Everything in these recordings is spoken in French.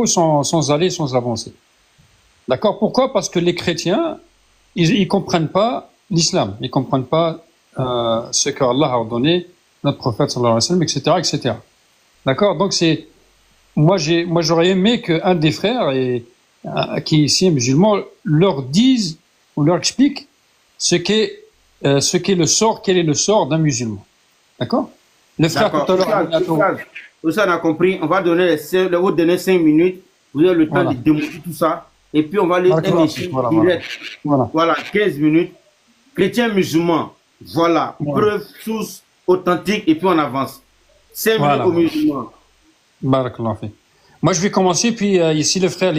faut sans aller, sans avancer. D'accord? Pourquoi? Parce que les chrétiens, ils comprennent pas l'islam, ils comprennent pas ce qu'Allah a ordonné, notre prophète sallallahu alayhi wa sallam, etc., etc. D'accord? Donc moi j'aurais aimé qu'un des frères qui ici est musulman leur dise ou leur explique ce qu'est le sort, quel est le sort d'un musulman. D'accord? Le frère tout à l'heure. Ça, on a compris. On va vous donner 5 minutes. Vous avez le temps de démontrer tout ça. Et puis, on va aller direct. Voilà, 15 minutes. Chrétien musulman. Voilà. Preuve, source, authentique. Et puis, on avance. 5 minutes aux musulmans. Barakallah fi. Moi, je vais commencer. Puis, ici, des frères,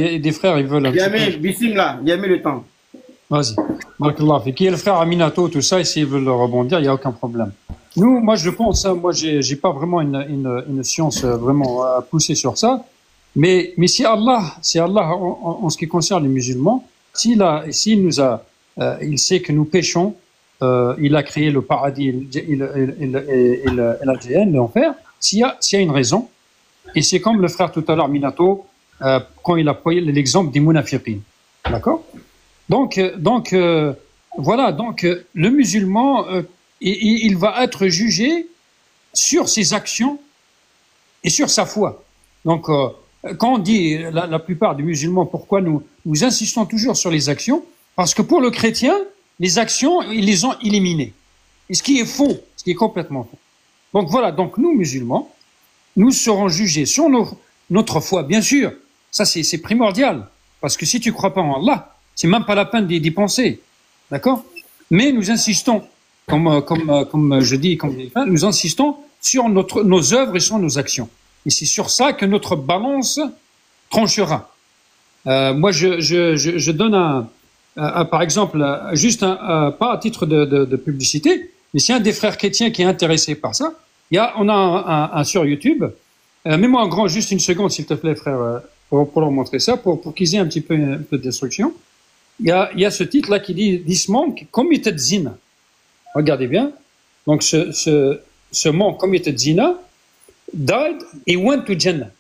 ils veulent. Bissim là. Il y a mis le temps. Vas-y. Barakallah fi. Qui est le frère Aminato, tout ça. Et s'ils veulent rebondir, il n'y a aucun problème. Moi, je pense, moi, j'ai pas vraiment une science vraiment poussée sur ça, mais si Allah, en ce qui concerne les musulmans, s'il nous a, il sait que nous péchons, il a créé le paradis et l'ADN, l'enfer, s'il y a une raison, et c'est comme le frère tout à l'heure, Minato, quand il a pris l'exemple des munafiqin. D'accord? Donc, voilà, donc, le musulman, il va être jugé sur ses actions et sur sa foi. Donc, quand on dit, la plupart des musulmans, pourquoi nous insistons toujours sur les actions? Parce que pour le chrétien, les actions, ils les ont éliminées. Et ce qui est faux, ce qui est complètement faux. Donc voilà, donc nous, musulmans, nous serons jugés sur notre foi, bien sûr. Ça, c'est primordial. Parce que si tu ne crois pas en Allah, c'est même pas la peine d'y penser. D'accord? Mais nous insistons, comme je dis, nous insistons sur nos œuvres et sur nos actions. Et c'est sur ça que notre balance tranchera. Moi, je donne par exemple, juste pas à titre de publicité, mais c'est un des frères chrétiens qui est intéressé par ça. On a un sur YouTube. Mets-moi en grand juste une seconde, s'il te plaît, frère, pour leur montrer ça, pour qu'ils aient un peu de destruction. Il y a ce titre-là qui dit « This monk committed zina ». Regardez bien. Donc, ce monk committed zina, died et went to Jannah.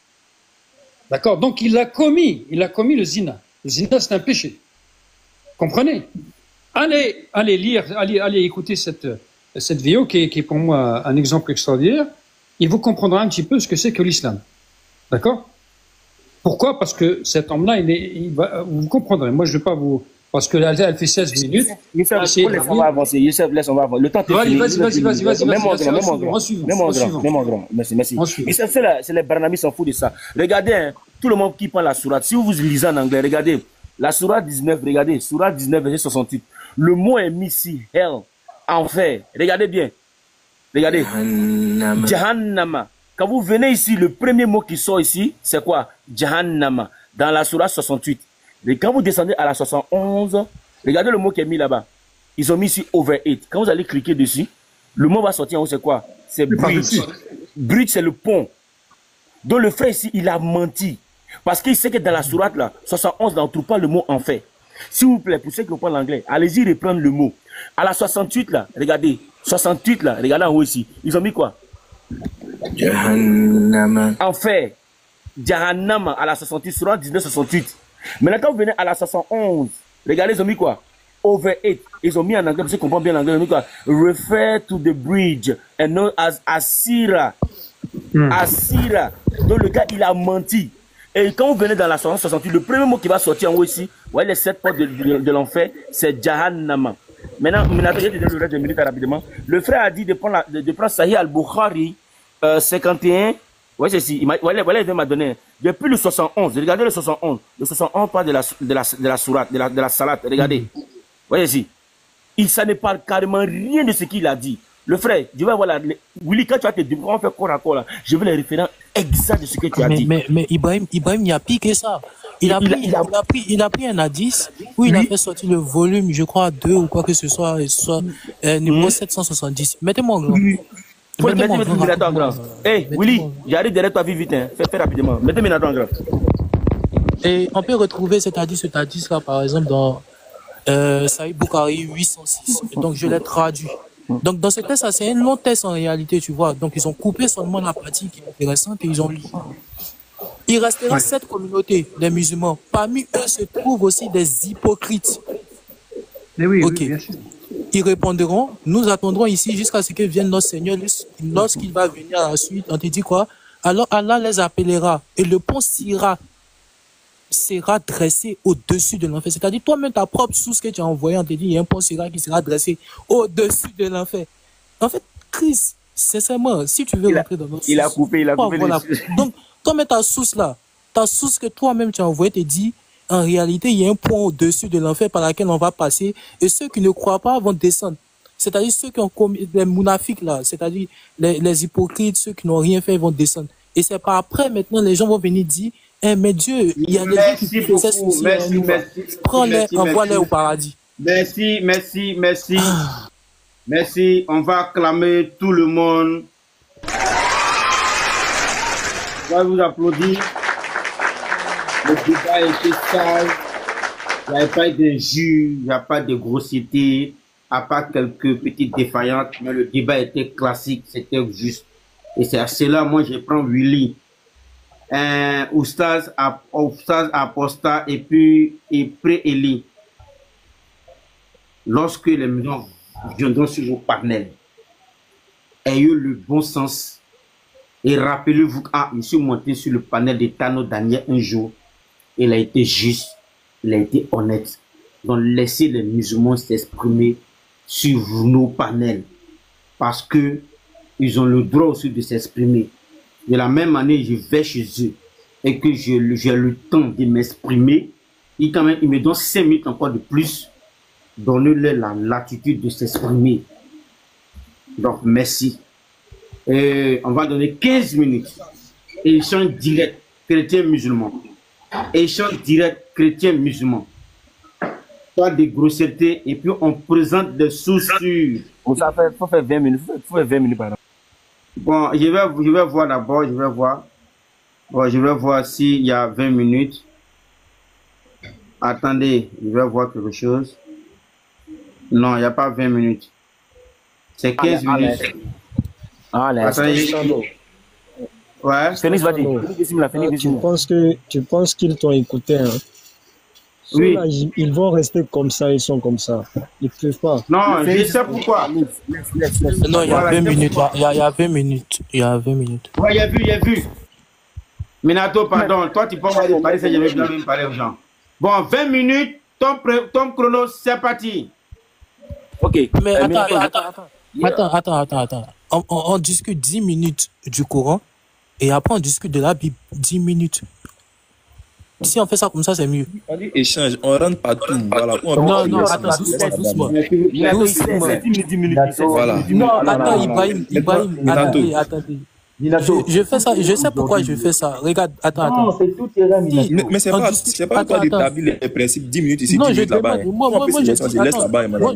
D'accord? Donc, il a commis le zina. Le zina, c'est un péché. Comprenez? Allez lire, allez écouter cette vidéo qui est pour moi un exemple extraordinaire. Et vous comprendrez un petit peu ce que c'est que l'islam. D'accord? Pourquoi? Parce que cet homme-là, vous comprendrez. Moi, je ne vais pas vous... Parce que elle fait 16 minutes. Youssef, on va avancer. Youssef, laisse, on va avancer. Le temps est fini. Vas-y. Même en grand. Merci. Youssef, c'est les Barnabis s'en foutent de ça. Regardez, hein, tout le monde qui prend la sourate. Si vous lisez en anglais, regardez. La sourate 19, regardez. Sourate 19, verset 68. Le mot est mis ici. Hell. Enfer. Regardez bien. Regardez. Jahannama. Quand vous venez ici, le premier mot qui sort ici, c'est quoi? Jahannama. Dans la sourate 68. Et quand vous descendez à la 71, regardez le mot qui est mis là-bas. Ils ont mis ici over it. Quand vous allez cliquer dessus, le mot va sortir en haut, c'est quoi? C'est bridge. Bridge, c'est le pont. Donc le frère ici, il a menti. Parce qu'il sait que dans la sourate là, 71, on ne trouve pas le mot en fait. S'il vous plaît, pour ceux qui comprennent l'anglais, allez-y reprendre le mot. À la 68 là, regardez. 68 là, regardez en haut ici. Ils ont mis quoi? Jahannama. En fait, Jahannama à la 68, sourate 19, 68. Maintenant, quand vous venez à la 71, regardez, ils ont mis quoi? Over it. Ils ont mis en anglais, parce qu'ils comprennent bien l'anglais, ils ont mis quoi? Refer to the bridge and known as Asira. Asira. Donc le gars, il a menti. Et quand vous venez dans la 68, le premier mot qui va sortir en haut ici, vous voyez les 7 portes de l'enfer, c'est Jahannama. Maintenant, je vais te donner le reste de minutes rapidement. Le frère a dit de prendre Sahih al-Bukhari 51. Oui, c'est si. Voilà, il m'a donné. Depuis le 71, regardez le 71. Le 71 parle de la sourate, de la salate. Regardez. Voyez ici. Ça ne parle carrément rien de ce qu'il a dit. Le frère, je vais voir la... Willy, quand tu vas te dire, on fait corps à corps là, je veux les références exacts de ce que tu as dit. Mais Ibrahim, il a piqué ça. Il a pris un hadith où il a fait sortir le volume, je crois, 2 ou quoi que ce soit, numéro 770. Mettez-moi en grand. Mettez-moi en grand. Hey, Willy, j'arrive derrière toi, vite, hein. Fais rapidement. Mettez-moi en grand. Et on peut retrouver cet hadith là, par exemple, dans Sahih Bukhari 806. Donc, je l'ai traduit. Donc, dans ce test, c'est un long test en réalité, tu vois. Donc, ils ont coupé seulement la partie qui est intéressante et ils ont lu. Il restera 7 communautés des musulmans. Parmi eux se trouvent aussi des hypocrites. Mais oui, Ok. oui, bien sûr. Ils répondront, nous attendrons ici jusqu'à ce que vienne notre Seigneur. Lorsqu'il va venir à la suite, on te dit quoi? Alors Allah les appellera et le pont sera dressé au-dessus de l'enfer. C'est-à-dire, toi-même, ta propre source que tu as envoyée, on te dit, il y a un pont qui sera dressé au-dessus de l'enfer. En fait, Chris, sincèrement, si tu veux rentrer dans notre source... Il a coupé voilà. Donc, toi-même, ta source là, ta source que toi-même tu as envoyée te dit, en réalité, il y a un pont au-dessus de l'enfer par lequel on va passer et ceux qui ne croient pas vont descendre. C'est-à-dire ceux qui ont commis les munafiques là, c'est-à-dire les hypocrites, ceux qui n'ont rien fait, ils vont descendre. Et c'est pas après, maintenant, les gens vont venir dire, eh, mais Dieu, il y a des gens qui possèdent ceci. Prends-les, envoie-les au paradis. Merci. Merci. On va acclamer tout le monde. On va vous applaudir. Le débat a été sage. Il n'y a pas d'injures, il n'y a pas de grossièreté, à part quelques petites défaillances, mais le débat était classique, c'était juste. Et c'est à cela, moi, je prends Willy, un oustaz apostat et puis pré-éli. Lorsque les maisons viendront sur vos panels, ayez le bon sens et rappelez-vous quand je suis monté sur le panel de Tano Daniel un jour, il a été juste, il a été honnête. Donc laissez les musulmans s'exprimer sur nos panels parce que ils ont le droit aussi de s'exprimer. De la même manière, je vais chez eux et que j'ai le temps de m'exprimer, ils me donnent 5 minutes encore de plus. Donnez-leur la latitude de s'exprimer. Donc, merci. Et on va donner 15 minutes. Échange direct, chrétien-musulman. Échange direct, chrétien-musulman. Pas de grossièreté. Et puis, on présente des sources sûres. Il faut faire 20 minutes. Faut faire 20 minutes, par exemple. Bon, je vais voir d'abord. Bon, je vais voir s'il y a 20 minutes. Attendez, je vais voir quelque chose. Non, il n'y a pas 20 minutes. C'est 15 minutes. Attendez. Ouais. Félix, vas-y. Tu penses qu'ils t'ont écouté, hein? Oui. Là, ils vont rester comme ça, ils sont comme ça. Ils ne peuvent pas. Non, je sais pourquoi. Non, il y a 20 minutes. Il y a 20 minutes. Il y a 20 minutes. Ouais, il y a vu. Minato, pardon. Toi, tu peux parler, ça, je vais même parler aux gens. Bon, 20 minutes. Ton chrono, c'est parti. Ok. Mais attends. On discute 10 minutes du Coran et après on discute de la Bible 10 minutes. Si on fait ça comme ça, c'est mieux. Échange, on rentre partout. Voilà. Non, attends, doucement. Voilà. Non, attends, Ibrahim, attendez. Je fais ça, je sais pourquoi je fais ça. Regarde, attends. Non, c'est tout terrain, mais c'est pas toi d'établir les principes 10 minutes ici, 10 minutes là-bas. Moi, je laisse là-bas, madame.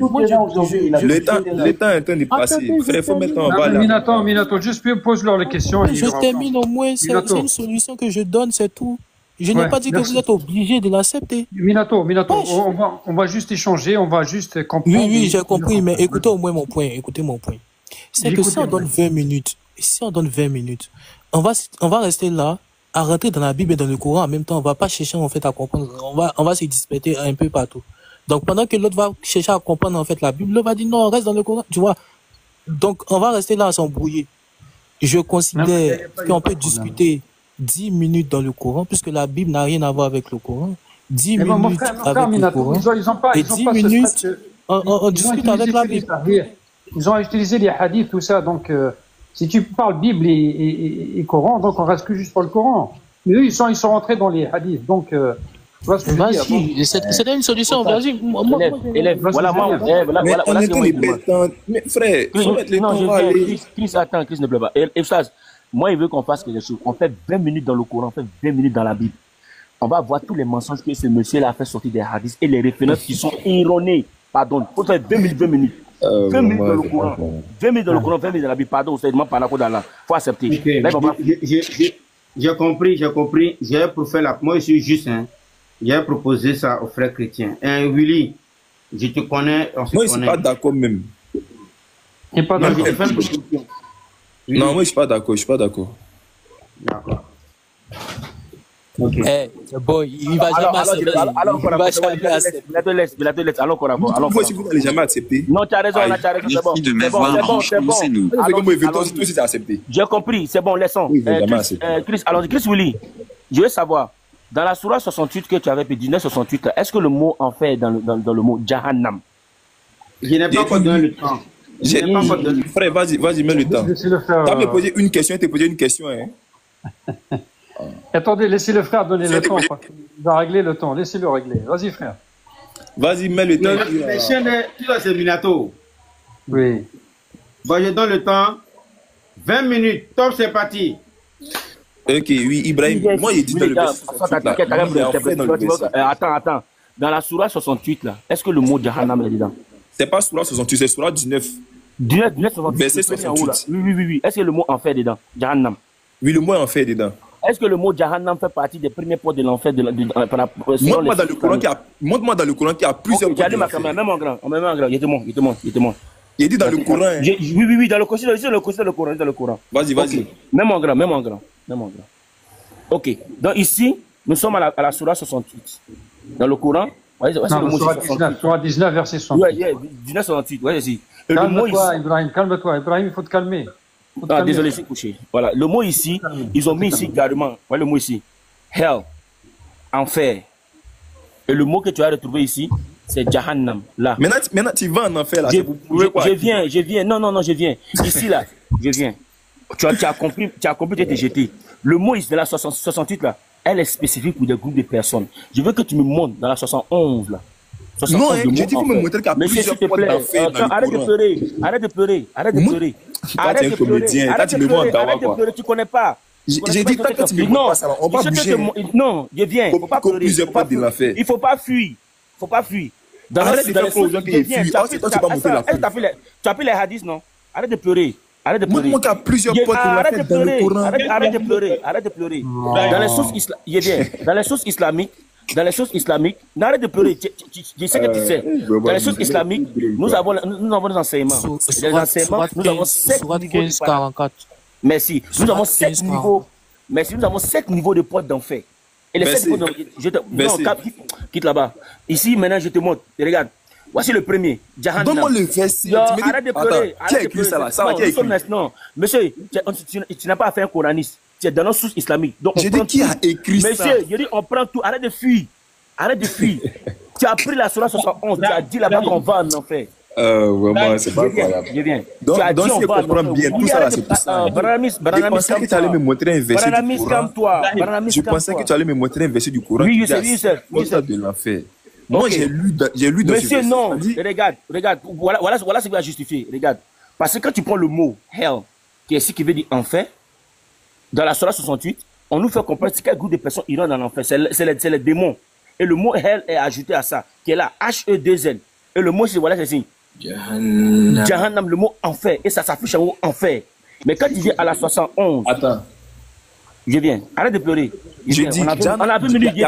Le temps est en train de passer. Frère, il faut mettre en bas là. Minato, juste pose-leur les questions. Je termine au moins, c'est une solution que je donne, c'est tout. Je n'ai pas dit que vous êtes obligé de l'accepter. Minato, on va juste échanger, on va juste comprendre. Oui, j'ai compris, mais écoutez au moins mon point. Écoutez mon point. C'est que si on donne 20 minutes, on va rester là, à rentrer dans la Bible et dans le Coran en même temps. On va pas chercher en fait à comprendre. On va se disperser un peu partout. Donc pendant que l'autre va chercher à comprendre en fait la Bible, l'autre va dire non, on reste dans le Coran. Tu vois. Donc on va rester là à s'embrouiller. Je considère qu'on peut discuter 10 minutes dans le Coran, puisque la Bible n'a rien à voir avec le Coran. 10 minutes avec le Coran. Et 10 minutes, on discute avec la Bible. Ils ont utilisé les hadiths, tout ça. Donc, si tu parles Bible et Coran, donc on reste que juste pour le Coran. Mais eux, ils sont rentrés dans les hadiths. Donc, tu vois ce que je veux dire. C'était une solution. Vas-y. Mais frère, il faut mettre les temps à aller. Chris ne pleure pas. Et ça, moi, il veut qu'on fasse quelque chose. On fait 20 minutes dans le Coran, on fait 20 minutes dans la Bible. On va voir tous les mensonges que ce monsieur-là a fait sortir des hadiths et les références qui sont erronées. Pardon, il faut faire 20 minutes. 20 minutes dans le Coran. 20 minutes dans le Coran, 20 minutes dans la Bible. Pardon, c'est vraiment pas la d'Allah. Il faut accepter. Okay. J'ai compris. J'ai pour faire moi, je suis juste, hein. J'ai proposé ça aux frères chrétiens. Willy, je te connais, on se connaît. Moi, je suis pas d'accord même. Non, moi, je suis pas d'accord. D'accord. Eh, bon, il va jamais accepter. Il va jamais accepter. Mais te laisse. Allons encore. Pourquoi si vous n'allez jamais accepter? Non, tu as raison, c'est bon. Merci de m'avoir enchanté, nous. C'est comme événement, toi aussi t'as accepté. J'ai compris, c'est bon, laissons. Oui, jamais accepté. Chris, allons-y. Chris Willy, je veux savoir, dans la Sourate 68 que tu avais fait, 1968, est-ce que le mot en fait est dans le mot Jahannam? Je n'ai pas encore donné le temps. Frère, vas-y, mets le temps. Laissez-le faire. Tu as me posé une question, tu as posé une question. Hein. Attendez, laissez le frère donner le temps. Il va régler le temps. Laissez-le régler. Vas-y, frère. Vas-y, mets le temps. Tu dois c'est Minato. Oui. Bon, je donne le temps. 20 minutes. Top, c'est parti. Ok, oui, Ibrahim. Moi, il dit dans le Attends. Dans la Sourate 68, là, est-ce que le mot Jahannam est dedans? C'est pas Sourate 68, c'est Sourate 19. 19, 68. Verset 68. Oui. Est-ce que le mot en fait dedans? Jahannam. Oui, le mot en fait dedans. Est-ce que le mot Jahannam fait partie des premiers points de l'enfer Montre-moi dans le Coran qu'il y a plusieurs points de l'enfer. Même en grand. Il te montre. Il dit dans le Coran. Oui, dans le Coran. Vas-y. Okay. Même en grand. Ok. Donc ici, nous sommes à la Sourate 68. Dans le Coran, Sourate 19, verset 68. Oui, 1968. Oui, Calme-toi, Ibrahim, il faut te calmer. Désolé, je suis couché. Voilà, le mot ici, ils ont mis ici carrément. Voilà le mot ici. Hell, enfer. Et le mot que tu as retrouvé ici, c'est Jahannam. Là. Maintenant, tu vas en enfer là. Je viens. Non, je viens. Ici là, je viens. Tu as compris, tu as été jeté. Le mot ici de la 68 là, elle est spécifique pour des groupes de personnes. Je veux que tu me montres dans la 71 là. Non, j'ai dit qu'il me montrer qu'il y a plusieurs points d'enfer dans le Coran. Arrête de pleurer. Arrête de pleurer. Tu connais pas. J'ai dit tant que tu me montres pas ça, on va bouger. Non, je viens. Il faut pas pleurer. Plusieurs points de l'enfer. Il faut pas fuir. Arrête de faire pour aux gens qui fuient. Tu as pris les hadiths, non? Arrête de pleurer. Montre-moi qu'il y a plusieurs points de l'enfer dans le Coran. Arrête de pleurer. Dans les sources islamiques, n'arrête de pleurer. Je sais que tu sais. Dans les sources islamiques, nous avons des enseignements. Nous avons 7 niveaux. 44. Merci. Nous avons 7 niveaux. Merci. Nous avons 7 niveaux de portes d'enfer. Et les 7 niveaux non, quitte là-bas. Ici, maintenant, je te montre. Regarde. Voici le premier. Jahannam. Donne-moi le verset. Arrête de pleurer. Qui a écrit ça là? Ça va, qui a écrit? Non, monsieur, tu n'as pas affaire à un coraniste. Tu es dans nos sources islamiques. J'ai dit qui a écrit ça? Monsieur, je dis on prend tout. Arrête de fuir. Tu as pris la Sourate 71. Tu as dit là-bas qu'on va en enfer. Vraiment, c'est pas incroyable. Je viens. Donc, si je comprends bien, tout ça là, c'est pour ça. Je pensais que tu allais me montrer un verset du Coran. Je pensais que tu allais me montrer un verset du Coran. Oui, je sais. De l'enfer. Moi, j'ai lu dans Monsieur, non. Regarde. Voilà ce qui va justifier. Regarde. Parce que quand tu prends le mot hell, qui est ce qui veut dire enfer, dans la Sourate 68, on nous fait comprendre quel groupe de personnes iront dans l'enfer. C'est les démons. Et le mot hell est ajouté à ça, qui est là, H-E-2-L. Et le mot, c'est voilà, c'est signe. Jahannam, le mot enfer. Et ça s'affiche en haut, enfer. Mais quand tu viens à la 71, attends. Je viens. Arrête de pleurer. Je dis, on a 2 minutes. Il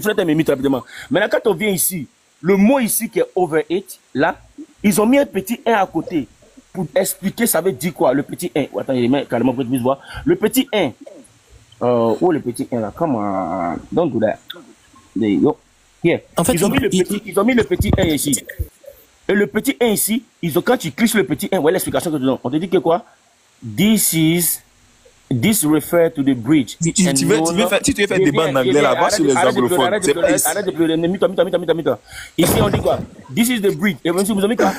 ferait mes minutes rapidement. Maintenant, quand on vient ici, le mot ici qui est over it, là, ils ont mis un petit 1 à côté pour expliquer ça veut dire quoi, le petit 1. Attends, il met carrément pour que tu puisses voir. Le petit 1. Oh, le petit 1 là, comment? Don't do that. Here. En fait, ils ont mis le petit 1 ici. Et le petit 1 ici, quand tu cliques sur le petit 1, voilà l'explication que tu donnes. On te dit que quoi? This refers to the bridge. Si tu veux faire débat en anglais là-bas sur les anglophones, arrête de pleurer. Mets-toi. Ici, on dit quoi? This is the bridge. Et vous avez mis quoi?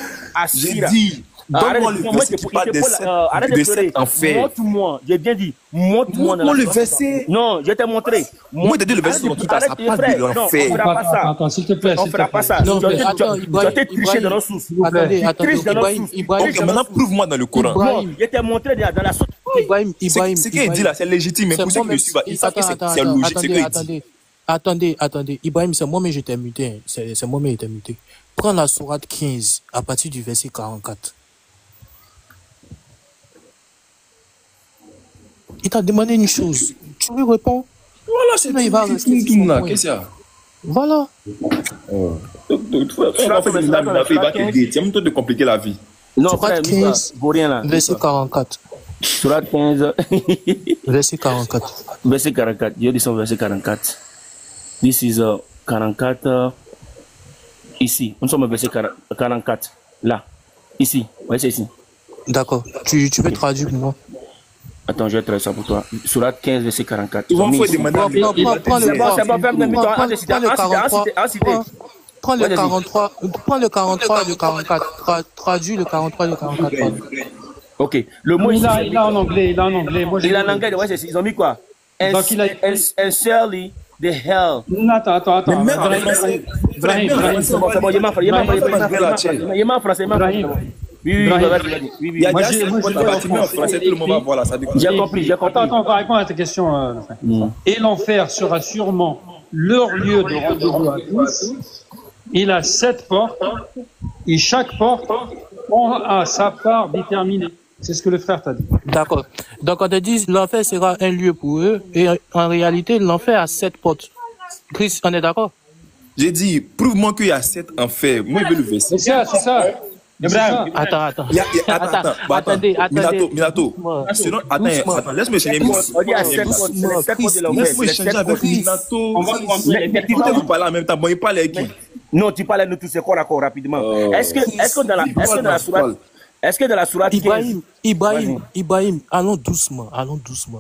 J'ai dit, donne-moi le verset qui parle de cet enfer. Montre-moi. J'ai bien dit, montre-moi. Montre-moi le verset. Non, je t'ai montré. Moi, t'as dit le verset sur tout ça parle de l'enfer. On fera pas ça. Attends, s'il te plaît. On fera pas ça. Tu as été triché dans nos sources. Attendez, Ok, maintenant, prouve-moi dans le Coran. Non, je t'ai montré dans la source. Ibrahim. Ce qu'il dit là, c'est légitime, mais pour ceux qui me suivent, ils savent que c'est logique. C'est ce qu'il dit. Attendez. Ibrahim, c'est moi-même je t'ai muté. C'est moi-même je t'ai muté. Prends la sourate 15 à partir du verset 44. Il t'a demandé une chose. Tu lui réponds. Voilà, c'est il va rester tout là. Qu'est-ce qu'il y a? Voilà. Il va te compliquer la vie. Non, frère, 15, verset 44. Surat 15. Verset 44. Verset 44. Dieu dit son verset 44. This is 44. Ici. Nous sommes au verset 44. Là. Ici. Ouais, c'est ici. D'accord. Tu peux traduire pour moi? Attends, je vais traduire ça pour toi. Surat 15, verset 44. Ils vont faire des Prends le 43 et le 44. Traduis le 43 et le 44. Ok. Le mot il a en anglais. Moi, il a en anglais. Ouais, ils ont mis quoi? Donc, il a and surely the hell. Attends. Brahim. Il m'a français. Oui. J'ai compris. Attends, on va répondre à ta question. Et l'enfer sera sûrement leur lieu de rendez-vous à tous. Il a 7 portes et chaque porte a sa part déterminée. C'est ce que le frère t'a dit. D'accord. Donc on te dit l'enfer sera un lieu pour eux et en réalité l'enfer a 7 portes. Chris, on est d'accord? J'ai dit, prouve-moi qu'il y a 7 enfers. Moi, je veux le verset. C'est ça. Attends. Attendez. Minato. Attends, laisse-moi échanger. Laisse-moi échanger avec Minato. Vous parlez en même temps. Bon, il parle avec qui? Non, tu parles à nous tous, c'est quoi d'accord rapidement? Est-ce que dans la sourate Ibrahim, allons doucement.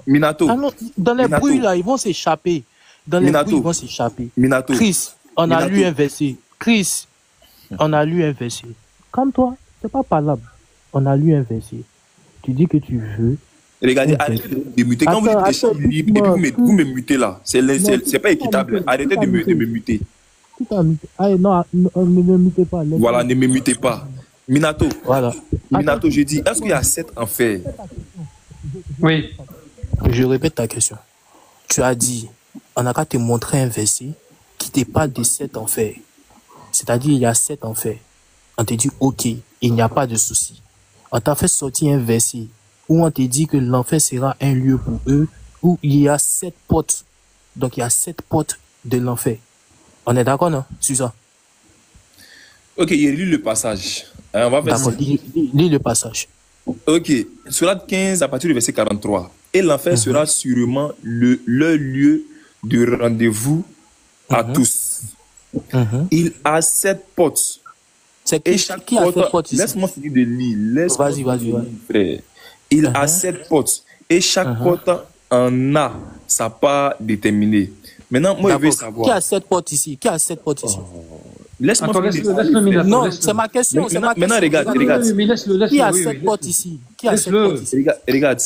Minato. Dans les bruits là, ils vont s'échapper. Minato. Chris, on a lu un verset. Comme toi, c'est pas parlable. On a lu un verset. Tu dis que tu veux. Regardez, arrêtez de muter. Quand vous dites des chants libres, et puis vous me mutez là. C'est pas équitable. Arrêtez de me muter. Non, ne me mutez pas. Voilà, ne me mutez pas. Minato. Voilà. Minato, je dis, est-ce qu'il y a 7 enfers? Oui. Je répète ta question. Tu as dit, on n'a qu'à te montrer un verset qui te parle de 7 enfers. C'est-à-dire, il y a 7 enfers. On te dit, ok, il n'y a pas de souci. On t'a fait sortir un verset où on te dit que l'enfer sera un lieu pour eux, où il y a 7 portes. Donc, il y a 7 portes de l'enfer. On est d'accord, non? Sur ça? Ok, il lit le passage. On va faire d'accord, lis le passage. Ok, Surat 15 à partir du verset 43. Et l'enfer sera sûrement leur lieu de rendez-vous à tous. Il a 7 portes. C'est qui a 7 portes ici? Laisse-moi finir de lire. Vas-y. Frère. Il a 7 portes. Et chaque porte en a sa part déterminée. Maintenant, moi, je veux savoir. Qui a 7 portes ici? Laisse-moi finir. Non, c'est ma question. Maintenant, regarde. Qui a 7 portes ici? Regarde.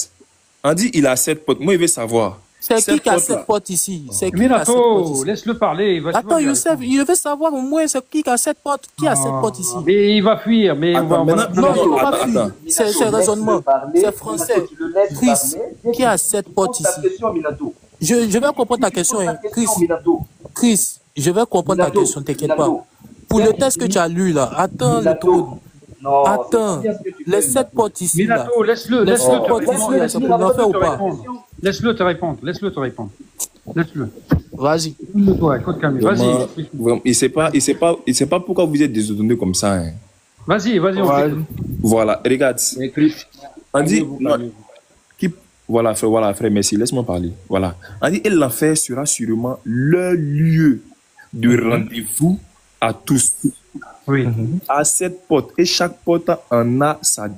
On dit il a 7 portes. Moi, je veux savoir. C'est qui a 7 portes ici? Minato, laisse-le parler. Attends, Youssef, je veux savoir au moins c'est qui a 7 portes. Qui a 7 portes ici? Mais il va fuir. Mais non, il ne va pas fuir. C'est raisonnement. C'est français. Chris, qui a 7 portes ici? Je vais comprendre ta question, Chris, je vais comprendre ta question, t'inquiète pas. Pour le test que tu as lu là, attends le trône. Attends, les 7 portes ici là. Minato, laisse-le te répondre. Laisse-le. Vas-y. Vas-y. Il sait pas pourquoi vous êtes désordonné comme ça. Hein. Vas-y, voilà, regarde. On dit, voilà, frère, merci, laisse-moi parler. Voilà. On dit, et l'enfer sera sûrement le lieu de rendez-vous à tous. Oui. À 7 portes. Et chaque porte en a sa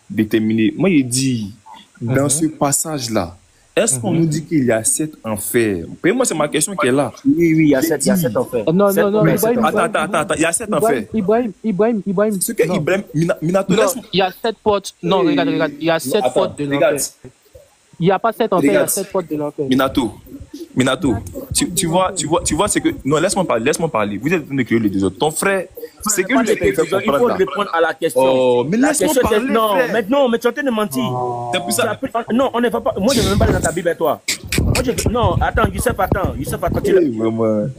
déterminée. Moi, il dit, dans ce passage-là, est-ce qu'on nous dit qu'il y a 7 enfers? Moi, c'est ma question qui est là. Oui, il y a 7 enfers. Non. Attends, il y a 7 enfers. Ibrahim. Ce que Ibrahim, Minato, il y a 7 portes. Non, regarde. Il y a 7 portes de l'enfer. Il n'y a pas 7 enfers, il y a 7 portes de l'enfer. Minato, tu vois ce que... Non, laisse-moi parler. Vous êtes en train de créer les deux autres. Ton frère, c'est que je t'ai fait comprendre. Il faut répondre à la question. Oh, mais laisse-moi parler, non, mais tu es en train de mentir. C'est pour ça. Non, on ne va pas... Moi, je ne vais même pas aller dans ta Bible avec toi. Non, attends, Youssef, attends.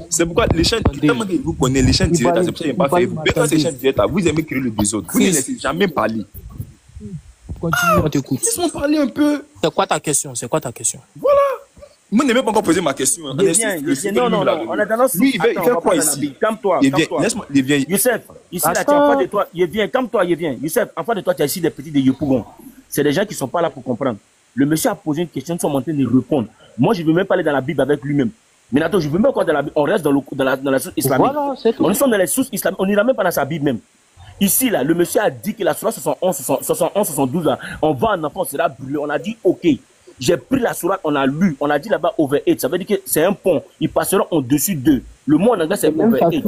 C'est pourquoi les chaînes... Tellement que vous connaissez les chaînes directes, c'est pour ça que je n'ai pas fait. Mais quand ces chaînes directes, vous aimez créer les deux autres. Vous ne laissez jamais parler. Continue, on t'écoute. Laisse-moi parler un peu. C'est quoi ta question? Voilà. Moi, je n'ai même pas encore posé ma question. Non, on est dans notre... Oui, il fait quoi ici? Calme-toi. Laisse-moi, il vient. Youssef, ici, là, tu es en face de toi. Il vient, calme-toi, il vient. Youssef, en face de toi, tu as ici des petits de Yopougon. C'est des gens qui ne sont pas là pour comprendre. Le monsieur a posé une question, nous sommes en train de répondre. Moi, je ne veux même pas aller dans la Bible avec lui-même. Mais attends, je ne veux même pas dans la Bible. On reste dans la source islamique. Voilà, c'est tout. On est dans les sources islamiques. On n'ira même pas dans sa Bible même. Ici, là, le monsieur a dit que la Sourate 71-72, là, on va en enfant, c'est là brûlé. On a dit, OK. J'ai pris la Sourate, on a lu, on a dit là-bas over 8. Ça veut dire que c'est un pont. Ils passeront au-dessus d'eux. Le mot en anglais, c'est over 8.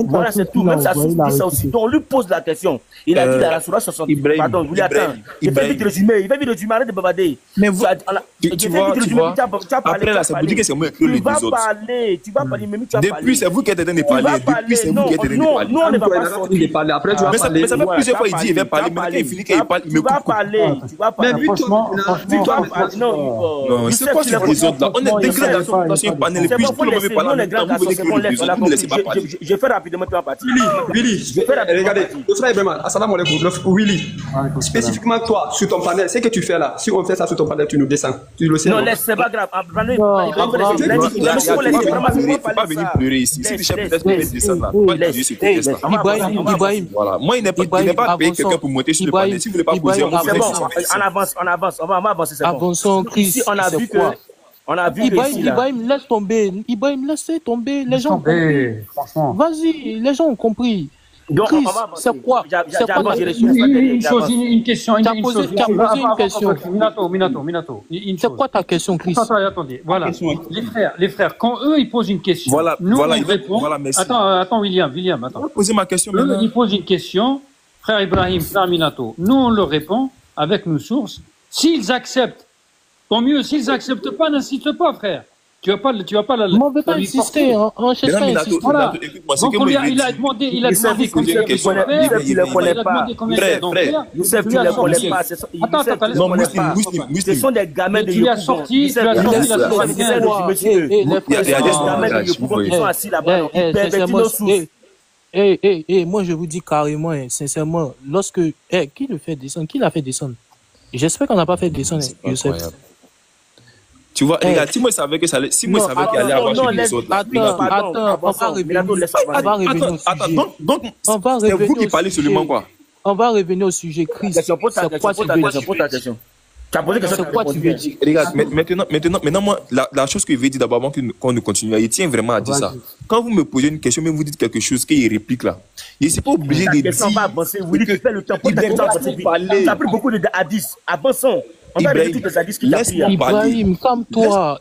Voilà, c'est tout. Même sa source dit ça aussi. Donc, on lui pose la question. Il a dit dans la Sourate 72. Pardon, vous voulez attendre. Il fait vite résumer. Il fait vite résumer. Arrête de bavarder. Mais vous, tu vois, après là, ça vous dit que c'est moi qui le Tu vas parler. Tu vas parler. Même tu vas parler. Depuis, c'est vous qui êtes en train de parler. Depuis, c'est vous qui êtes en train de parler. Non, on ne va pas sortir. Après, tu vas parler. Mais ça fait plusieurs fois, il dit, il va parler. Mais quand il finit, il parle, il me coupe. Tu vas parler. Mais franchement, non, c'est quoi ce désordre là? On est des grands garçons dans un panel et puis tout le monde veut parler en même temps. Vous voulez que le désordre, vous ne laissez pas parler. Je fais rapidement, tu vas partir. Willy, regardez, le frère Ibrahim, assalamu alaikum. Willy, spécifiquement toi, sur ton panel, ce que tu fais là, si on fait ça sur ton panel, tu nous descends. Tu le sais. Non, laisse, c'est pas grave. Il ne faut pas venir pleurer ici. Si le chef peut-être peut descendre là, pas pleurer sur ton test là. Ibrahim, voilà. Moi, il n'est pas payé quelqu'un pour monter sur le panel. Si vous ne voulez pas poser, on c'est bon, on avance, on va avancer, c'est bon. Avançons, Chris. Ici, on a vu que... On a vu Ibrahim, laisse tomber. Ibrahim, laissez tomber. Les gens ont compris. Franchement. Vas-y, les gens ont compris. Donc, Chris, c'est quoi Une question. Tu as posé une question. Minato. C'est quoi ta question, Chris? Attendez. Voilà. Les frères, quand eux, ils posent une question, nous, on répond. Attends, William, attends. Posez ma question maintenant. Eux, ils posent une question. Frère Ibrahim, frère Minato. Nous, on leur répond avec nos sources. S'ils acceptent, tant mieux. S'ils n'acceptent pas, n'insiste pas, frère. Tu vas pas la. On ne veut pas insister, hein. On cherche pas à insister. Voilà. Donc, il a demandé combien il faut faire. Il ne connaît pas. Frère. Youssef, tu ne connais pas. Attends. Non, ce sont des gamins de Tu l'as sorti, tu l'as sorti la semaine dernière. Il y a des gamins de Yopougon qui sont assis là-bas. Ils pervertissent nos sources. Moi, je vous dis carrément, sincèrement, lorsque. Qui le fait descendre? Qui l'a fait descendre? J'espère qu'on n'a pas fait descendre Youssef. Tu vois, regarde, si moi je savais que ça allait, si moi je savais qu'il allait avoir chez les autres. Attends, on va revenir au sujet. Donc, c'est vous qui parlez seulement quoi? On va revenir au sujet, Chris. C'est quoi tu veux dire? Regarde, maintenant, moi, la chose que je vais dire d'abord avant qu'on ne continue, il tient vraiment à dire ça. Quand vous me posez une question, même vous dites quelque chose qui réplique là, et c'est pas obligé de dire. On va avancer, oui, tu fais le temps pour avancer. Ça a pris beaucoup de hadiths. Avançons. On va dire toutes les hadiths qui t'a pris. Ibrahim, calme-toi.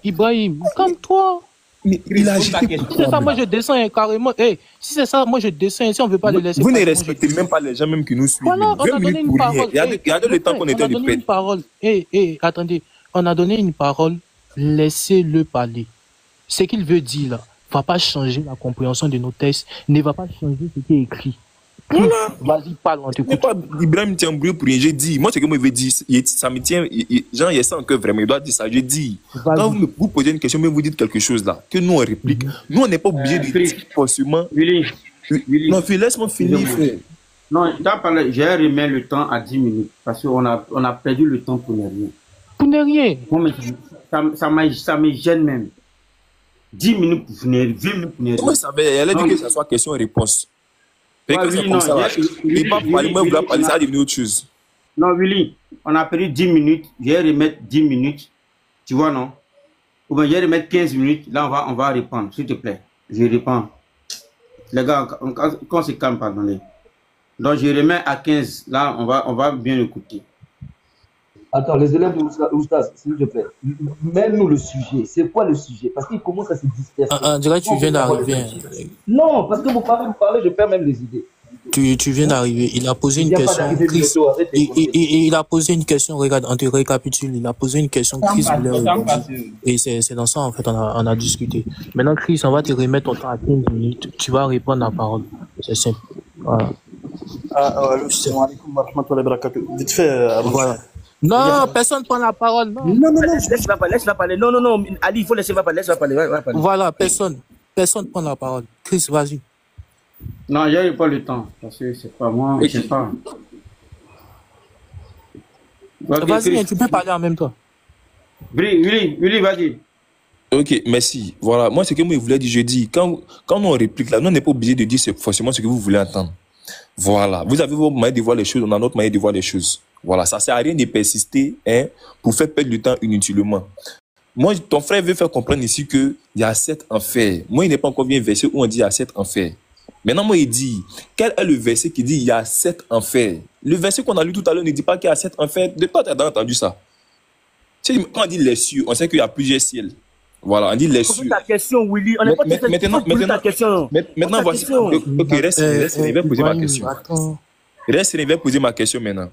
Il a agité. Si c'est ça, moi je descends carrément. Si c'est ça, moi je descends. Si on ne veut pas les laisser. Vous ne respectez même pas les gens même qui nous suivent. Voilà, on a donné une parole. Regardez le temps qu'on était de paix. Attendez, on a donné une parole. Laissez-le parler. Ce qu'il veut dire là ne va pas changer la compréhension de nos textes, ne va pas changer ce qui est écrit. Voilà. Vas-y, parle, on t'écoute. Ibrahim tient bruit pour rien. J'ai dit, moi, c'est que moi, je veux dire, ça me tient, genre, il y a ça en cœur vraiment, il doit dire ça. J'ai dit, quand vous posez une question, mais vous dites quelque chose là, que nous, on réplique, nous, on n'est pas obligé de dire forcément. Willy. Non, laisse-moi finir, frère. Non, j'ai remis le temps à 10 minutes, parce qu'on a perdu le temps pour ne rien. Pour ne rien. Ça me gêne même. 10 minutes pour venir, 20 minutes pour venir. Comment ça va? Elle a dit que ça soit question et réponse. Il ne pas parler, moi, vous parler, ça va devenir autre chose. Non, Willy, on a perdu 10 minutes, je vais remettre 10 minutes, tu vois, non? Ou bien je vais remettre 15 minutes, là, on va répondre, s'il te plaît. Je réponds. Les gars, quand c'est calme, pardonnez. Donc, je remets à 15, là, on va bien écouter. Attends, les élèves de Oustaz, s'il te plaît, mets-nous le sujet. C'est quoi le sujet? Parce qu'il commence à se disperser. On dirait que tu viens d'arriver. Non, parce que vous parlez, je perds même les idées. Tu viens d'arriver. Il a posé une question. Il a posé une question. Regarde, on te récapitule. Il a posé une question. Chris voulait répondre. Et c'est dans ça, en fait, on a discuté. Maintenant, Chris, on va te remettre ton temps à 15 minutes. Tu vas répondre à la parole. C'est simple. Voilà. Vite fait, voilà. Non, personne ne prend la parole. Non. Laisse-la parler. Non. Ali, il faut laisser parler. Laisse-la parler. Voilà, personne ne prend la parole. Chris, vas-y. Non, il n'y a pas le temps. Parce que c'est pas moi, je sais pas. Vas-y, tu peux parler en même temps. Willy, vas-y. Ok, merci. Voilà, moi, c'est que moi, je voulais dire, je dis, quand on réplique là, nous, on n'est pas obligé de dire forcément ce que vous voulez entendre. Voilà, vous avez votre manière de voir les choses, on a notre manière de voir les choses. Voilà, ça sert à rien de persister hein, pour faire perdre du temps inutilement. Moi, ton frère veut faire comprendre ici qu'il y a 7 enfers. Moi, il n'est pas encore bien versé où on dit il y a 7 enfers. Maintenant, moi, il dit, quel est le verset qui dit il y a 7 enfers? Le verset qu'on a lu tout à l'heure ne dit pas qu'il y a 7 enfers. De toi, tu as entendu ça? Quand on dit les cieux, on sait qu'il y a plusieurs ciels. Voilà, on dit les cieux. Ta question, Willy. On n'est pas ta question. Maintenant, voici. Ok, reste, je vais poser ma question. Reste, je vais poser ma question maintenant.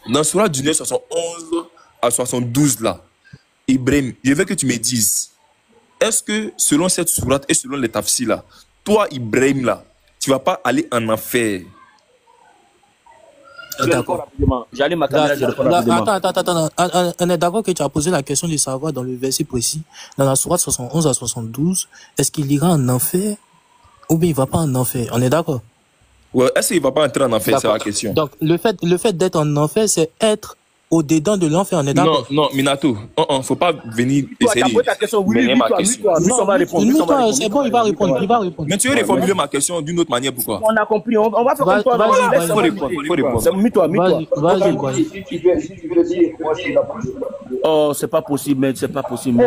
Dans Sourate 19, 71 à 72, là, Ibrahim, je veux que tu me dises, est-ce que selon cette sourate et selon les tafsir là, toi, Ibrahim, là, tu ne vas pas aller en enfer? D'accord. J'allais ma caméra, je réponds rapidement. Attends. On est d'accord que tu as posé la question de savoir dans le verset précis, dans la sourate 71 à 72, est-ce qu'il ira en enfer ou bien il ne va pas en enfer? On est d'accord? Ouais, est-ce qu'il ne va pas entrer en enfer? C'est la question. Donc, le fait d'être en enfer, c'est être au-dedans de l'enfer, on est d'accord? Non, Minato, il ne faut pas venir essayer de... ta question, Willy, on va répondre. C'est bon, il va répondre. Mais tu veux reformuler ma question d'une autre manière, pourquoi? On a compris, on va faire comme toi. Il faut répondre. Vas-y. Si tu veux le dire, moi je suis là pour le dire. Oh, c'est pas possible, mec, c'est pas possible.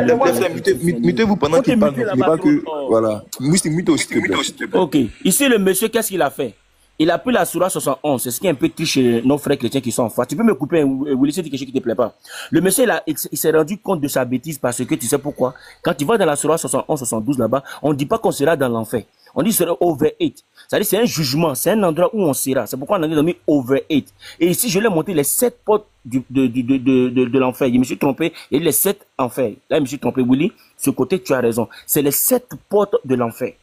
Mettez-vous pendant qu'il parle, n'oubliez pas que... Voilà. Mettez-vous aussi, s'il te plaît. Ok, ici le monsieur, qu'est-ce qu'il a fait? Il a pris la sourate 71, c'est ce qui est un peu triste chez nos frères chrétiens qui sont en face. Tu peux me couper, Willy, c'est quelque chose qui ne te plaît pas. Le monsieur, il s'est rendu compte de sa bêtise parce que tu sais pourquoi? Quand tu vas dans la sourate 71, 72 là-bas, on ne dit pas qu'on sera dans l'enfer. On dit sera over it. C'est-à-dire c'est un jugement, c'est un endroit où on sera. C'est pourquoi on a mis over it. Et ici, je l'ai montré les 7 portes de l'enfer. Je me suis trompé, et les 7 enfers. Là, je me suis trompé, Willy. Ce côté, tu as raison. C'est les 7 portes de l'enfer.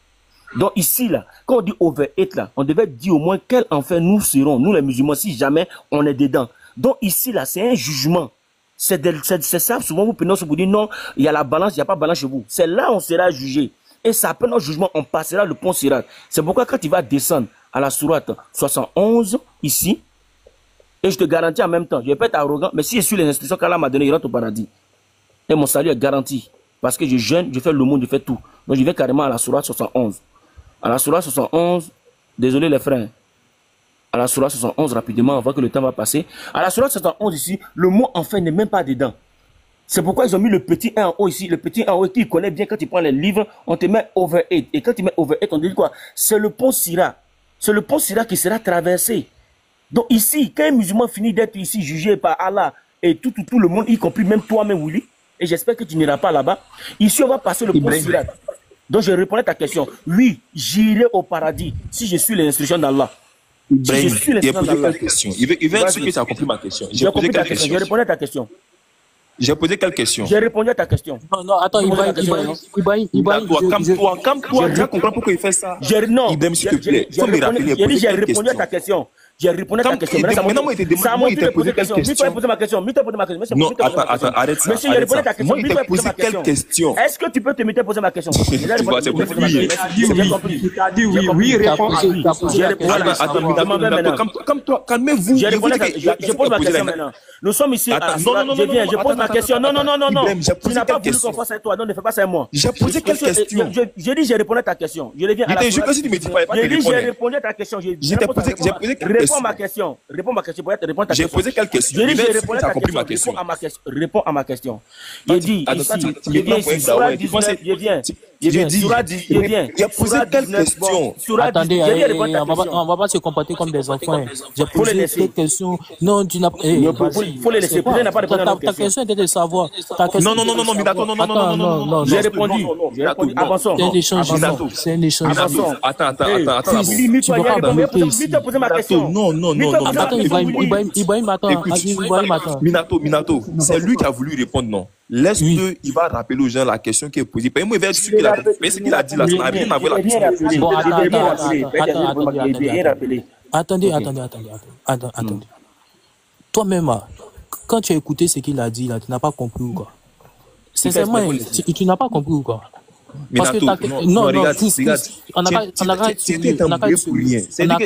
Donc ici, là, quand on dit over it, là, on devait dire au moins quel enfer nous serons, nous les musulmans, si jamais on est dedans. Donc ici, là, c'est un jugement. C'est ça, souvent vous prenez vous dites non, il y a la balance, il n'y a pas de balance chez vous. C'est là où on sera jugé. Et ça après notre jugement, on passera le pont Sirat. C'est pourquoi quand tu vas descendre à la sourate 71, ici, et je te garantis en même temps, je vais pas être arrogant, mais si je suis les instructions qu'Allah m'a données, il rentre au paradis. Et mon salut est garanti. Parce que je jeûne, je fais le monde, je fais tout. Donc je vais carrément à la sourate 71. À la sourate 71, désolé les frères, à la sourate 71 rapidement, on voit que le temps va passer. À la sourate 71 ici, le mot enfer n'est même pas dedans. C'est pourquoi ils ont mis le petit 1 en haut ici. Le petit 1 en haut, qui connaît bien quand tu prends les livres, on te met over it. Et quand tu mets over it, on dit quoi? C'est le pont Sirat. C'est le pont Sirat qui sera traversé. Donc ici, quand un musulman finit d'être ici jugé par Allah et tout le monde, y compris même toi-même, Willy, et j'espère que tu n'iras pas là-bas, ici on va passer le pont Sirat. Donc je répondais à ta question. Oui, j'irai au paradis si je suis les instructions d'Allah. Si je suis les instructions d'Allah. Il veut être sûr que tu as compris ma question. J'ai posé quelle question? J'ai répondu à ta question. J'ai posé quelle question? J'ai répondu à ta question. Non, attends, Ibrahim, calme-toi. Je comprends pourquoi il fait ça. Non, Ibrahim, s'il te plaît, faut me rappeler. J'ai répondu à ta question. J'ai répondu à ta question. Maintenant, moi, il t'a posé quelle question? Mets-toi poser ma question. Non, attends, arrête ça. Monsieur, j'ai répondu à ta question. Moi, il t'a posé quelle question? Est-ce que tu peux te mettre à poser ma question? Il a dit oui, réponds à oui. Attends, calmez-vous. Je pose ma question maintenant. Nous sommes ici. Je pose ma question. Non. Tu n'as pas voulu qu'on fasse avec toi. Non, ne fais pas ça avec moi. J'ai posé quelle question? J'ai dit, j'ai répondu à ta question. Je reviens à la question. Si tu me dis pas, j'ai dit, j'ai répondu à ta question. Réponds à ma question. J'ai posé quelle question? J'ai dit, j'ai répondu à ta question. Réponds à ma question. J'ai dit, je viens ici, Sourate 19, je viens. Il a posé quelle question? Attendez, on va pas se comporter comme des enfants. J'ai posé quelle question? Non, tu n'as pas... Il faut les laisser. Ta question était de savoir. Non. J'ai répondu. Avançons. C'est un échange. Attends. Limite-toi, poser ma question. Non. Attends, Ibrahim, attends. Minato, c'est lui qui a voulu répondre non. Laisse-le, il va rappeler aux gens la question qui est posée. Moi, il va être sûr qu'il a compris. Mais ce qu'il a dit là, ça n'a rien à voir avec la question. Bon, attendez. Toi-même, quand tu as écouté ce qu'il a dit là, tu n'as pas compris ou quoi? Sincèrement, tu n'as pas compris ou quoi? Parce que non, regarde, on n'a qu'à être pour rien. C'est pas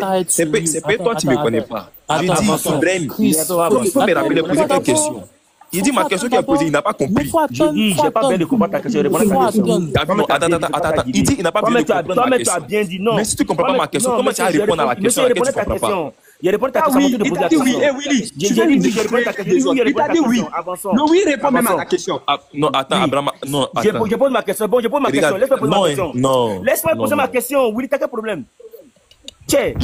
toi, tu ne me connais pas. Je dis, Ibrahim, il faut me rappeler, poser quelle question. Il dit ma question qu'il a posée, il n'a pas compris. J'ai dit, je n'ai pas bien de comprendre ta question. Attends. Il dit, il n'a pas bien de comprendre ma question. Toi-même, tu as bien dit non. Mais si tu ne comprends pas ma question, comment tu vas répondre à la question à laquelle tu ne comprends pas? Il répond à ta question. Oui, il t'a dit oui. Eh Willy, tu viens de réponds ta question. Il t'a dit oui. Non, oui, réponds même à la question. Non, attends, Abraham. Non, attends. Je pose ma question. Bon, je pose ma question. Laisse-moi poser ma question. Non. Laisse-moi poser ma question. Willy, t'as quel problème? J'ai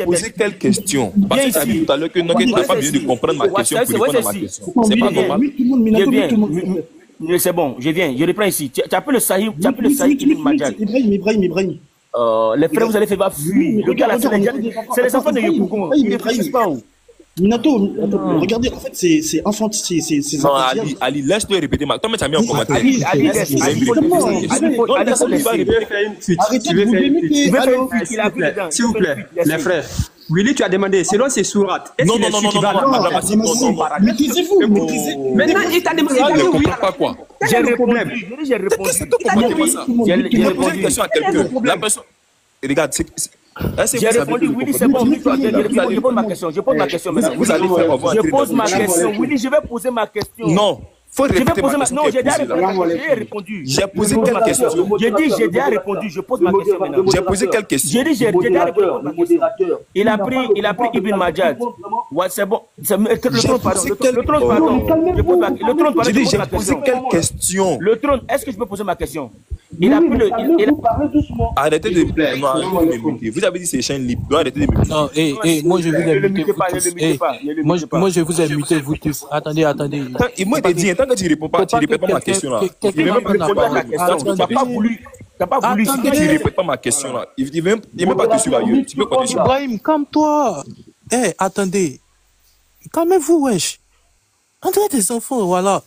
posé quelques questions. Parce que tu as dit tout à l'heure que tu n'as pas besoin de comprendre ma question pour répondre à ma question. C'est pas normal. C'est bon, je viens. Je reprends ici. Tu appelles le Sahih Ibn Majal. Ibrahim. Les frères, vous allez faire fuir. Regarde, c'est les enfants de Yopougon. Ils ne réfléchissent pas. Minato, regardez, en fait, c'est infantile. C'est non, Ali, laisse-le répéter. Toi, mais tu as mis en commentaire. Arrêtez de vous démettre. S'il vous plaît, les frères. Willy, tu as demandé, selon ces sourates, est-ce qu'il est équivalent? Maîtrisez-vous. Maintenant, il t'a demandé, il ne comprend pas quoi. J'ai répondu. J'ai posé une question à quelqu'un. La personne. Regarde, j'ai répondu, Willy, c'est bon. Je pose ma question. Je pose ma question maintenant. Vous allez faire avoir. Je pose ma question. Willy, je vais poser ma question. Non. Faut répéter ma question. Non, j'ai déjà répondu. J'ai posé quelle question? J'ai dit, j'ai déjà répondu. Je pose ma question maintenant. J'ai posé quelle question? J'ai dit, j'ai déjà répondu. Il a pris Ibn Majad. Ouais, c'est bon. Le trône, pardon. Le trône, pardon. J'ai dit, j'ai posé quelle question? Le trône, est-ce que je peux poser ma question? Il a pris le. Arrêtez de m'imiter. Vous avez dit c'est chaîne libre. Arrêtez de m'imiter. Non, moi je vous ai muté. Moi je vous ai muté, vous tous. Attendez. Moi, je t'ai dit, tant que tu ne réponds pas, tu ne répètes pas ma question là. Tu ne même pas répondre à la question. Tu n'as pas voulu. Si tu ne répètes pas ma question là, il ne veut même pas te suivre ailleurs. Tu peux continuer. Ibrahim, calme-toi. Attendez. Calmez-vous, wesh. Entrez des enfants, voilà.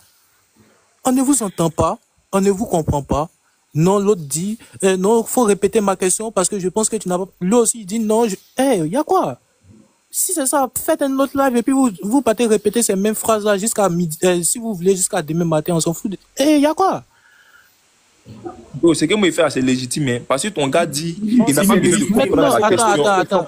On ne vous entend pas, on ne vous comprend pas. Non, l'autre dit, non, faut répéter ma question parce que je pense que tu n'as pas. Lui aussi, il dit non, y a quoi? Si c'est ça, faites un autre live et puis vous partez répéter ces mêmes phrases-là jusqu'à midi, si vous voulez, jusqu'à demain matin, on s'en fout. Y a quoi? Bro, ce que moi il fait, c'est légitime, hein, parce que ton gars dit, il n'a pas besoin de comprendre la question. Attends.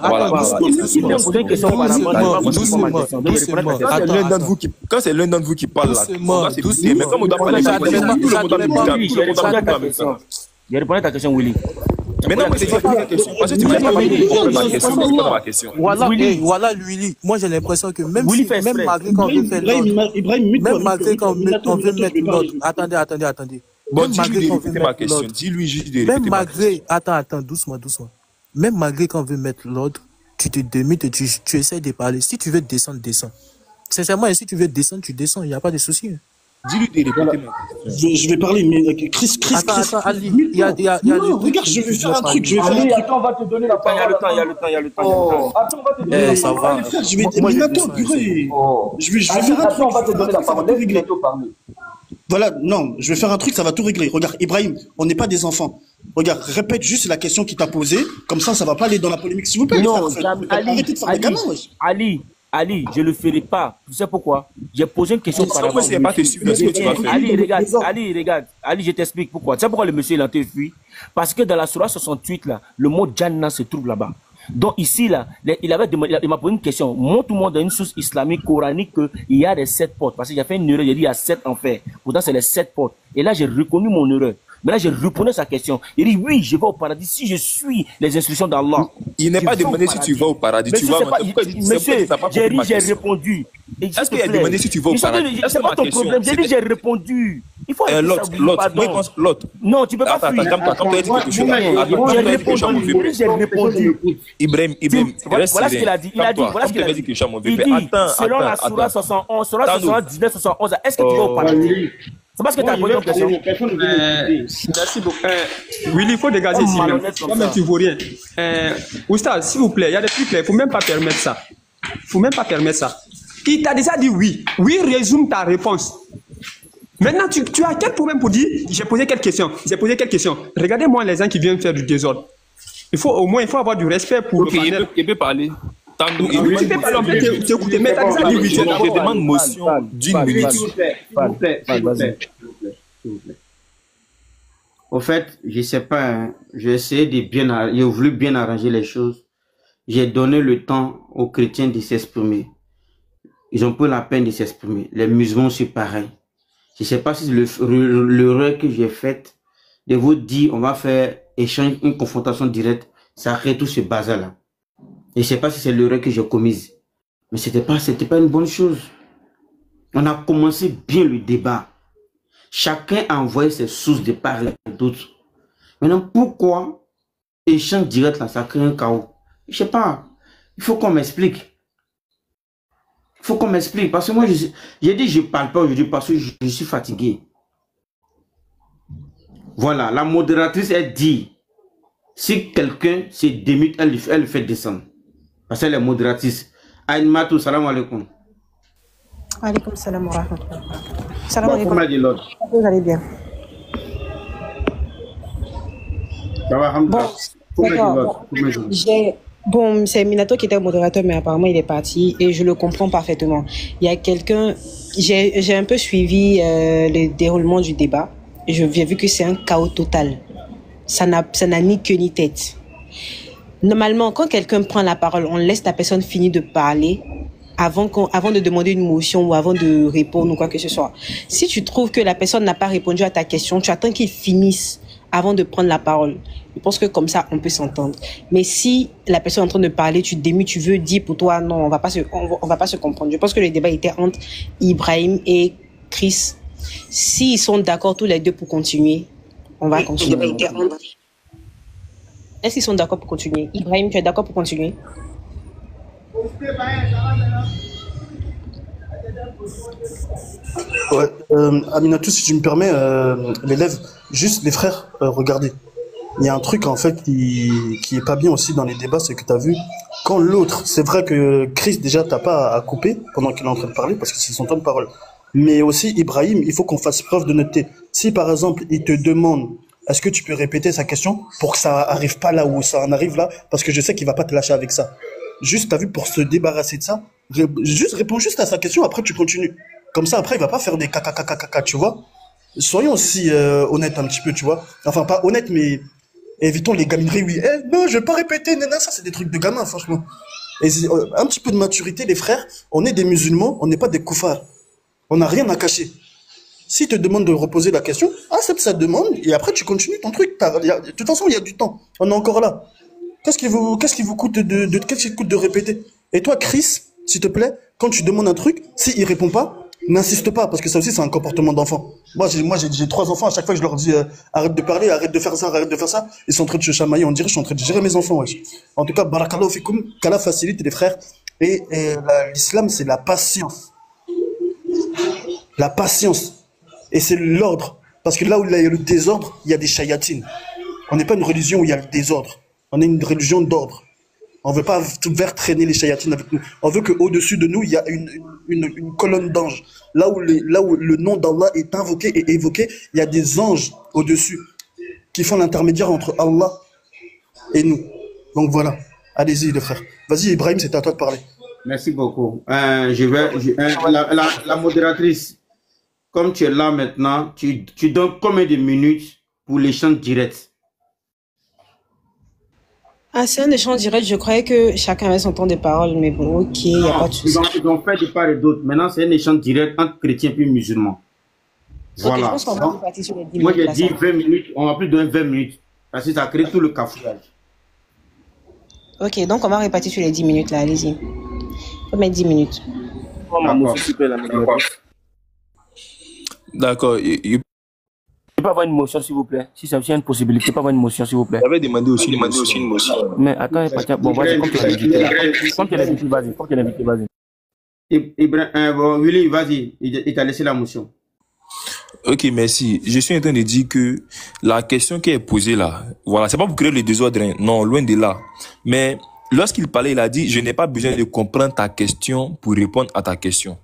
Quand c'est l'un d'entre vous qui parle là, c'est doucement. Mais comme on doit parler, tout le monde j'ai répondu à ta question, Willy. Maintenant, moi, c'est une question. Parce que tu m'as pas dit ma question. Voilà, Willy. Moi, j'ai l'impression que même malgré quand on veut faire l'autre, même malgré quand on veut mettre l'autre. Attendez. Bon, dis-lui de répéter ma question. Dis-lui juste de répéter ma question. Attends, doucement. Même malgré qu'on veut mettre l'ordre, tu te démites et tu essaies de parler. Si tu veux descendre, descends. Sincèrement, et si tu veux descendre, tu descends. Il n'y a pas de souci. Dis-lui de répéter ma question. Je vais parler, mais Chris. Attends, Ali. Non, regarde, je vais faire un truc. Attends, on va te donner la parole. Il y a le temps. Attends, on va te donner la parole. Ça va. Je vais faire un truc. On va te donner la parole. Laisse parler. Voilà, non, je vais faire un truc, ça va tout régler. Regarde, Ibrahim, on n'est pas des enfants. Regarde, répète juste la question qu'il t'a posée, comme ça va pas aller dans la polémique. S'il vous plaît, non, arrêtez de faire des gamins, wesh. Ali, je le ferai pas. Tu sais pourquoi? J'ai posé une question par rapport. Ali, je t'explique pourquoi. Tu sais pourquoi le monsieur il a été fui? Parce que dans la Sourate 68 là, le mot Jannah se trouve là-bas. Donc ici là, il m'a posé une question. Montre-moi dans une source islamique coranique qu'il y a des 7 portes. Parce que j'ai fait une erreur, j'ai dit il y a 7 enfers. Pourtant c'est les 7 portes. Et là j'ai reconnu mon erreur. Mais là j'ai répondu à sa question. Il dit oui, je vais au paradis si je suis les instructions d'Allah. Il n'est pas demandé si tu vas au paradis. Tu vas. Monsieur, j'ai répondu. Est-ce qu'il a demandé si tu vas au paradis? C'est pas ton problème. J'ai dit j'ai répondu. Il faut l'autre. Non, tu peux pas fuir. J'ai répondu. Ibrahim, voilà ce qu'il a dit. Il a dit, selon la Sourate 71, selon la Sourate 19, 71, est-ce que tu vas au paradis? C'est parce que tu as posé une question. Merci beaucoup. Willy, il faut dégager ici même. Toi-même, tu ne vaux rien. Oustaz, s'il vous plaît, il y a des trucs là, il ne faut même pas permettre ça. Il t'a déjà dit oui. Oui, résume ta réponse. Maintenant, tu as quel problème pour dire j'ai posé quelques questions. Regardez-moi les gens qui viennent faire du désordre. Au moins, il faut avoir du respect pour le panel. Il peut parler. Tu peux pas t'écouter, mais t'as déjà dit oui. Je demande motion d'une minute. S'il vous plaît. Au fait, je sais pas, hein, j'ai voulu bien arranger les choses. J'ai donné le temps aux chrétiens de s'exprimer. Ils ont pris la peine de s'exprimer. Les musulmans, c'est pareil. Je sais pas si l'erreur que j'ai faite de vous dire on va faire échange, une confrontation directe, ça crée tout ce bazar-là. Et je ne sais pas si c'est l'erreur que j'ai commise. Mais ce n'était pas une bonne chose. On a commencé bien le débat. Chacun a envoyé ses sources de part et d'autre. Maintenant, pourquoi échange direct là, ça crée un chaos? Je ne sais pas. Il faut qu'on m'explique. Il faut qu'on m'explique. Parce que moi, j'ai dit je ne parle pas aujourd'hui parce que je suis fatigué. Voilà, la modératrice, elle dit, si quelqu'un se démute, elle le fait descendre. Parce qu'elle est modératrice. Aïn Matou, salam alaikum. Alaikum salam wa rahmatullah. Salam alaikum. Vous allez bien? Ça va, Hamza. Bon, c'est Minato qui était modérateur, mais apparemment il est parti et je le comprends parfaitement. Il y a quelqu'un, j'ai un peu suivi le déroulement du débat et j'ai vu que c'est un chaos total. Ça n'a ni queue ni tête. Normalement, quand quelqu'un prend la parole, on laisse la personne finir de parler avant de demander une motion ou avant de répondre ou quoi que ce soit. Si tu trouves que la personne n'a pas répondu à ta question, tu attends qu'il finisse avant de prendre la parole. Je pense que comme ça, on peut s'entendre. Mais si la personne est en train de parler, tu démutes, tu veux dire pour toi, non, on va pas se comprendre. Je pense que le débat était entre Ibrahim et Chris. S'ils sont d'accord tous les deux pour continuer, on va continuer. Est-ce qu'ils sont d'accord pour continuer? Ibrahim, tu es d'accord pour continuer? Ouais, Aminatou, si tu me permets, l'élève, juste les frères, regardez. Il y a un truc en fait qui est pas bien aussi dans les débats, c'est que tu as vu, quand l'autre, c'est vrai que Chris déjà t'as pas à couper pendant qu'il est en train de parler parce que c'est son temps de parole. Mais aussi Ibrahim, il faut qu'on fasse preuve d'honnêteté. Si par exemple il te demande est-ce que tu peux répéter sa question pour que ça arrive pas là où ça en arrive là, parce que je sais qu'il va pas te lâcher avec ça. Juste, t'as vu, pour se débarrasser de ça, réponds juste à sa question, après tu continues. Comme ça, après, il va pas faire des caca, tu vois. Soyons aussi honnêtes un petit peu, tu vois. Enfin, pas honnêtes, mais évitons les gamineries, oui. Eh, non, je vais pas répéter, nana, ça c'est des trucs de gamin, franchement. Et un petit peu de maturité, les frères, on est des musulmans, on n'est pas des koufars. On n'a rien à cacher. S'il te demande de reposer la question, accepte sa demande, et après tu continues ton truc. De toute façon, il y a du temps. On est encore là. Qu'est-ce qui vous coûte de répéter? Et toi, Chris, s'il te plaît, quand tu demandes un truc, s'il répond pas, n'insiste pas, parce que ça aussi, c'est un comportement d'enfant. Moi, j'ai 3 enfants, à chaque fois que je leur dis, arrête de parler, arrête de faire ça, ils sont en train de se chamailler, on dirait que je suis en train de gérer mes enfants, wesh. En tout cas, barakallahu fikoum, qu'Allah facilite les frères. Et l'islam, c'est la patience. La patience. Et c'est l'ordre. Parce que là où il y a le désordre, il y a des shayatines. On n'est pas une religion où il y a le désordre. On est une religion d'ordre. On ne veut pas tout faire traîner les shayatines avec nous. On veut qu'au-dessus de nous, il y a une colonne d'anges. Là où le nom d'Allah est invoqué et évoqué, il y a des anges au-dessus qui font l'intermédiaire entre Allah et nous. Donc voilà. Allez-y, les frères. Vas-y, Ibrahim, c'est à toi de parler. Merci beaucoup. La modératrice, comme tu es là maintenant, tu donnes combien de minutes pour l'échange direct? Ah, c'est un échange direct. Je croyais que chacun avait son temps de parole, mais bon, ok, il n'y a pas de souci. Ils ont fait de part et d'autre. Maintenant, c'est un échange direct entre chrétiens et musulmans. Voilà. Okay, je pense qu'on va répartir sur les 10 minutes. Moi, j'ai dit 20 minutes. On va plus donner 20 minutes. Parce que ça crée tout le cafouillage. Ok, donc on va répartir sur les 10 minutes là. Allez-y. Faut mettre 10 minutes. D'accord. Je peux avoir une motion, s'il vous plaît. Si c'est une possibilité, je peux avoir une motion, s'il vous plaît. J'avais demandé aussi une motion. Mais attends, bon, vas-y, comme tu l'as invité, vas-y. Willy, vas-y, il t'a laissé la motion. Ok, merci. Je suis en train de dire que la question qui est posée là, voilà, c'est pas pour créer le désordre, hein. Non, loin de là. Mais lorsqu'il parlait, il a dit, je n'ai pas besoin de comprendre ta question pour répondre à ta question.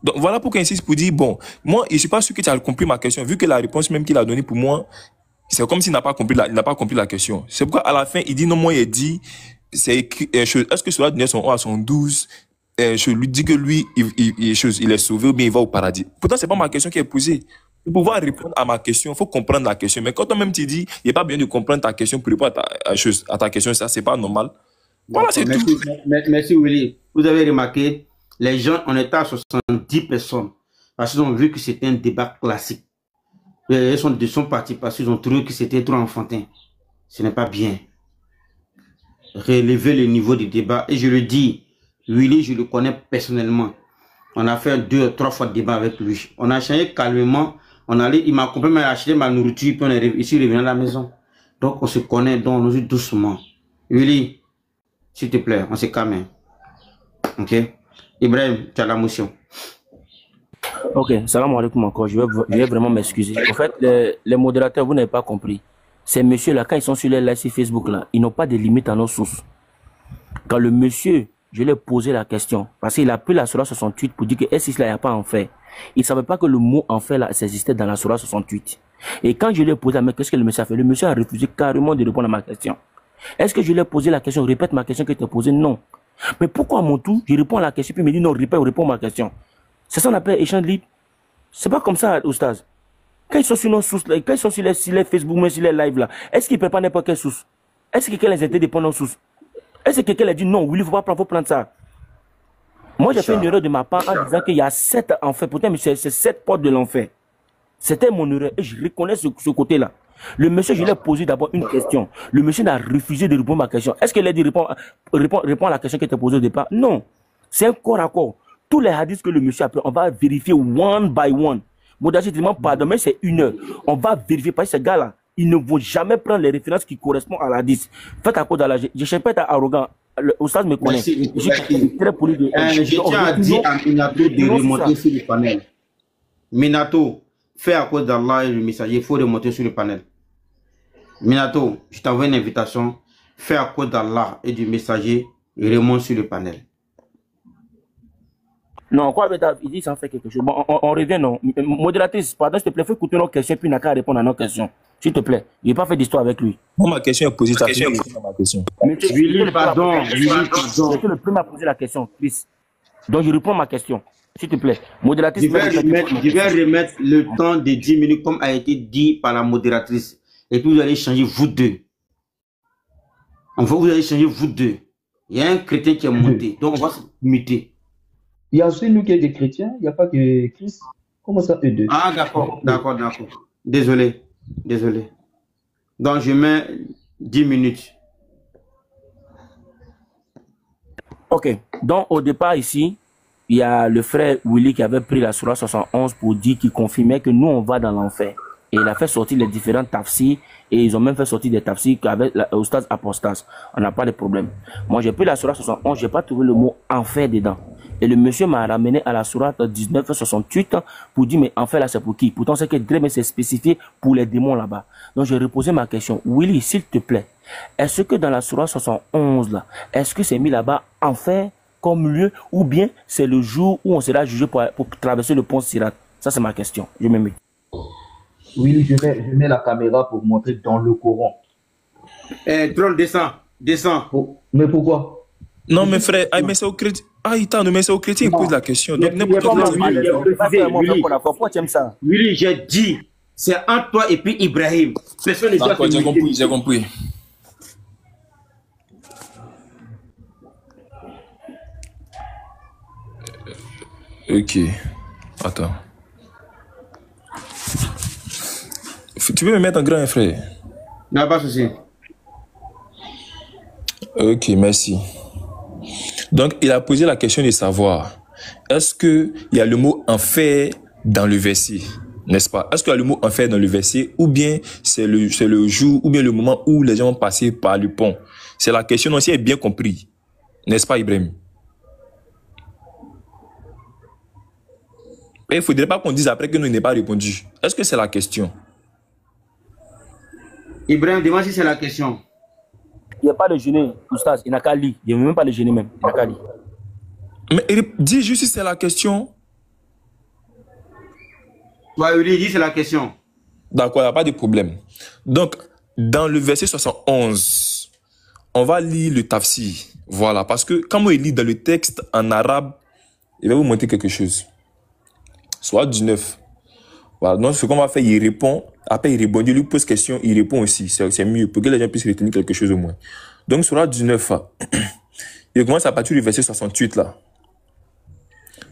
Donc voilà pourquoi il insiste pour dire, bon, moi, je ne suis pas sûr que tu as compris ma question, vu que la réponse même qu'il a donnée pour moi, c'est comme s'il n'a pas compris la question. C'est pourquoi à la fin, il dit, non, moi, il dit, c'est écrit, est-ce que cela donnait son 1 à son 12, je lui dis que lui, il est sauvé ou bien il va au paradis. Pourtant, c'est pas ma question qui est posée. Pour pouvoir répondre à ma question, il faut comprendre la question. Mais quand toi-même tu dis, il n'est pas bien de comprendre ta question pour répondre à ta question, ça, c'est pas normal. Voilà, c'est tout. Merci, Willy. Vous avez remarqué, les gens, on était à 70 personnes. Parce qu'ils ont vu que c'était un débat classique. Ils sont partis parce qu'ils ont trouvé que c'était trop enfantin. Ce n'est pas bien. relever le niveau du débat. Et je le dis, Willy, je le connais personnellement. On a fait 2 ou 3 fois de débat avec lui. On a changé calmement. On allait, il m'a complètement acheté ma nourriture, puis on est ici revenu à la maison. Donc on se connaît, donc on nous dit doucement. Willy, s'il te plaît, on se calme. Ok? Ibrahim, tu as la motion. Ok, salam alaikum encore. Je vais vraiment m'excuser. En fait, les modérateurs, vous n'avez pas compris. Ces messieurs-là, quand ils sont sur les lives sur Facebook, là, ils n'ont pas de limite à nos sources. Quand le monsieur, je lui ai posé la question, parce qu'il a pris la Surah 68 pour dire que est-ce qu'il n'y a pas en fait. Il ne savait pas que le mot en fait là, existait dans la Surah 68. Et quand je lui ai posé, mais qu'est-ce que le monsieur a fait? Le monsieur a refusé carrément de répondre à ma question. Est-ce que je lui ai posé la question? Répète ma question que tu as posée. Non. Mais pourquoi à mon tour, je réponds à la question, puis il me dit non, réponds à ma question. C'est ça qu'on appelle échange libre. C'est pas comme ça, Oustaz. Quand ils sont sur nos sources, là, quand ils sont sur les Facebook, mais sur les lives là, est-ce qu'ils ne prennent pas n'importe quelle source? Est-ce que quelqu'un les intérêts dépendent de nos sources? Est-ce que quelqu'un a dit non, oui, il ne faut pas prendre ça? Moi, j'ai fait une erreur de ma part en disant qu'il y a 7 enfers. Pourtant, c'est 7 portes de l'enfer. C'était mon erreur et je reconnais ce côté-là. Le monsieur, je lui ai posé d'abord une question. Le monsieur n'a refusé de répondre à ma question. Est-ce qu'il a dit répond à la question qui était posée au départ? Non. C'est un corps à corps. Tous les hadiths que le monsieur a pris, on va vérifier one by one. Modachi, pardon, mais c'est 1 heure. On va vérifier parce que ces gars-là, ils ne vont jamais prendre les références qui correspondent à l'hadith. Faites à cause de la. Je ne cherche pas être arrogant. Le Oustaz me connaît. Je tiens à dire à Minato de remonter sur le panel. Minato, fais à cause d'Allah et le messager, il faut remonter sur le panel. Minato, je t'envoie une invitation. Fais à cause d'Allah et du messager, remonte sur le panel. Non, quoi, il dit ça fait quelque chose. Bon, on revient, non. Modératrice, pardon, s'il te plaît, fais écouter nos questions, puis n'a qu'à répondre à nos questions. S'il te plaît. Il n'a pas fait d'histoire avec lui. Moi, ma question est posée. Ma question. Willy, pardon. C'est le premier à poser la question, Chris. Donc, je réponds à ma question. S'il te plaît. Modératrice. Je vais remettre le temps de 10 minutes, comme a été dit par la modératrice. Et puis, vous allez changer vous deux. Vous allez changer vous deux. Il y a un chrétien qui est monté. Donc, on va se muter. Il y a aussi nous qui sommes des chrétiens, il n'y a pas que Christ. Comment ça, eux deux? Ah, d'accord. Désolé. Donc, je mets 10 minutes. Ok. Donc, au départ, ici, il y a le frère Willy qui avait pris la Surah 71 pour dire qu'il confirmait que nous, on va dans l'enfer. Et il a fait sortir les différents tafsirs et ils ont même fait sortir des tafsirs avec l'Oustaz Apostas. On n'a pas de problème. Moi, j'ai pris la Surah 71, je n'ai pas trouvé le mot enfer dedans. Et le monsieur m'a ramené à la Surah 1968 pour dire, mais enfer là, c'est pour qui? Pourtant, c'est que Drem s'est spécifié pour les démons là-bas. Donc, j'ai reposé ma question. Willy, s'il te plaît, est-ce que dans la Surah 71 là, est-ce que c'est mis là-bas enfer comme lieu ou bien c'est le jour où on sera jugé pour traverser le pont Sirat? Ça, c'est ma question. Je me mets. Oui, je mets la caméra pour montrer dans le Coran. Troll, descends. Mais pourquoi? Non, mais frère, mais c'est au chrétien. Mais c'est au chrétien qui pose la question. Donc, Willy, j'ai dit, c'est entre toi et puis Ibrahim. Personne ne doit. D'accord, j'ai compris. Ok. Attends. Tu veux me mettre en grand, frère? Non, pas de souci. Ok, merci. Donc, il a posé la question de savoir, est-ce qu'il y a le mot enfer dans le verset, n'est-ce pas? Est-ce qu'il y a le mot enfer dans le verset, ou bien c'est le jour, ou bien le moment où les gens ont passé par le pont? C'est la question, donc si elle est bien compris, n'est-ce pas, Ibrahim? Et il ne faudrait pas qu'on dise après que nous n'avons pas répondu. Est-ce que c'est la question? Ibrahim, dis-moi si c'est la question. Il n'y a pas de gêner, Oustaz, il n'a qu'à lire. Il n'y a même pas de gêner même, il n'a qu'à lire. Mais dis juste si c'est la question. Ouais, Willy, dis c'est la question. D'accord, il n'y a pas de problème. Donc, dans le verset 71, on va lire le tafsir. Voilà, parce que quand on lit dans le texte en arabe, il va vous montrer quelque chose. Soit 19. Voilà, donc ce qu'on va faire, il répond. Après, il répond, il lui pose question, il répond aussi. C'est mieux pour que les gens puissent retenir quelque chose au moins. Donc, sur la 19, il commence à partir du verset 68 là.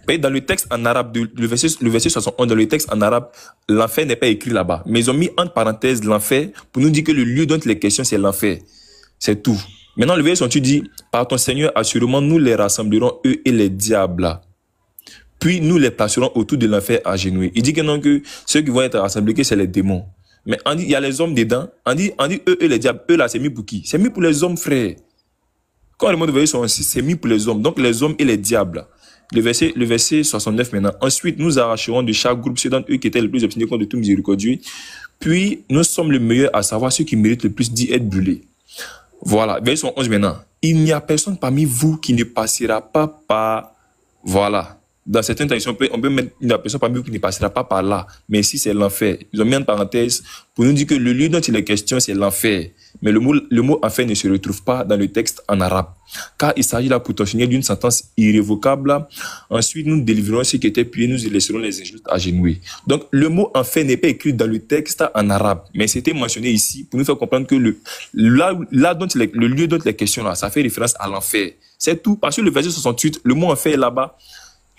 Et dans le texte en arabe, le verset 61, dans le texte en arabe, l'enfer n'est pas écrit là-bas. Mais ils ont mis entre parenthèses l'enfer pour nous dire que le lieu dont les questions, c'est l'enfer. C'est tout. Maintenant, le verset 68 dit, par ton Seigneur, assurément, nous les rassemblerons, eux et les diables. Puis nous les placerons autour de l'enfer agenouillés. Il dit que non, que ceux qui vont être rassemblés, que c'est les démons. Mais on dit, il y a les hommes dedans. On dit eux et les diables. Eux là, c'est mis pour qui? C'est mis pour les hommes, frère. Quand le mot de verset sont ainsi, c'est mis pour les hommes. Donc les hommes et les diables. Le verset 69 maintenant. Ensuite, nous arracherons de chaque groupe ceux d'entre eux qui étaient le plus obstinés contre tout miséricordieux. Puis nous sommes le meilleur à savoir ceux qui méritent le plus d'y être brûlés. Voilà. Verset 11 maintenant. Il n'y a personne parmi vous qui ne passera pas par... Voilà. Dans certaines traditions, on peut mettre une personne parmi vous qui ne passera pas par là. Mais ici, c'est l'enfer. Ils ont mis en parenthèse pour nous dire que le lieu dont il est question, c'est l'enfer. Mais le mot enfer ne se retrouve pas dans le texte en arabe. Car il s'agit là pour tenir d'une sentence irrévocable. Ensuite, nous délivrerons ceux qui étaient punis, nous laisserons les injustes agenouillés. Donc, le mot enfer n'est pas écrit dans le texte en arabe. Mais c'était mentionné ici pour nous faire comprendre que le lieu dont il est question là, ça fait référence à l'enfer. C'est tout. Parce que le verset 68, le mot enfer est là-bas.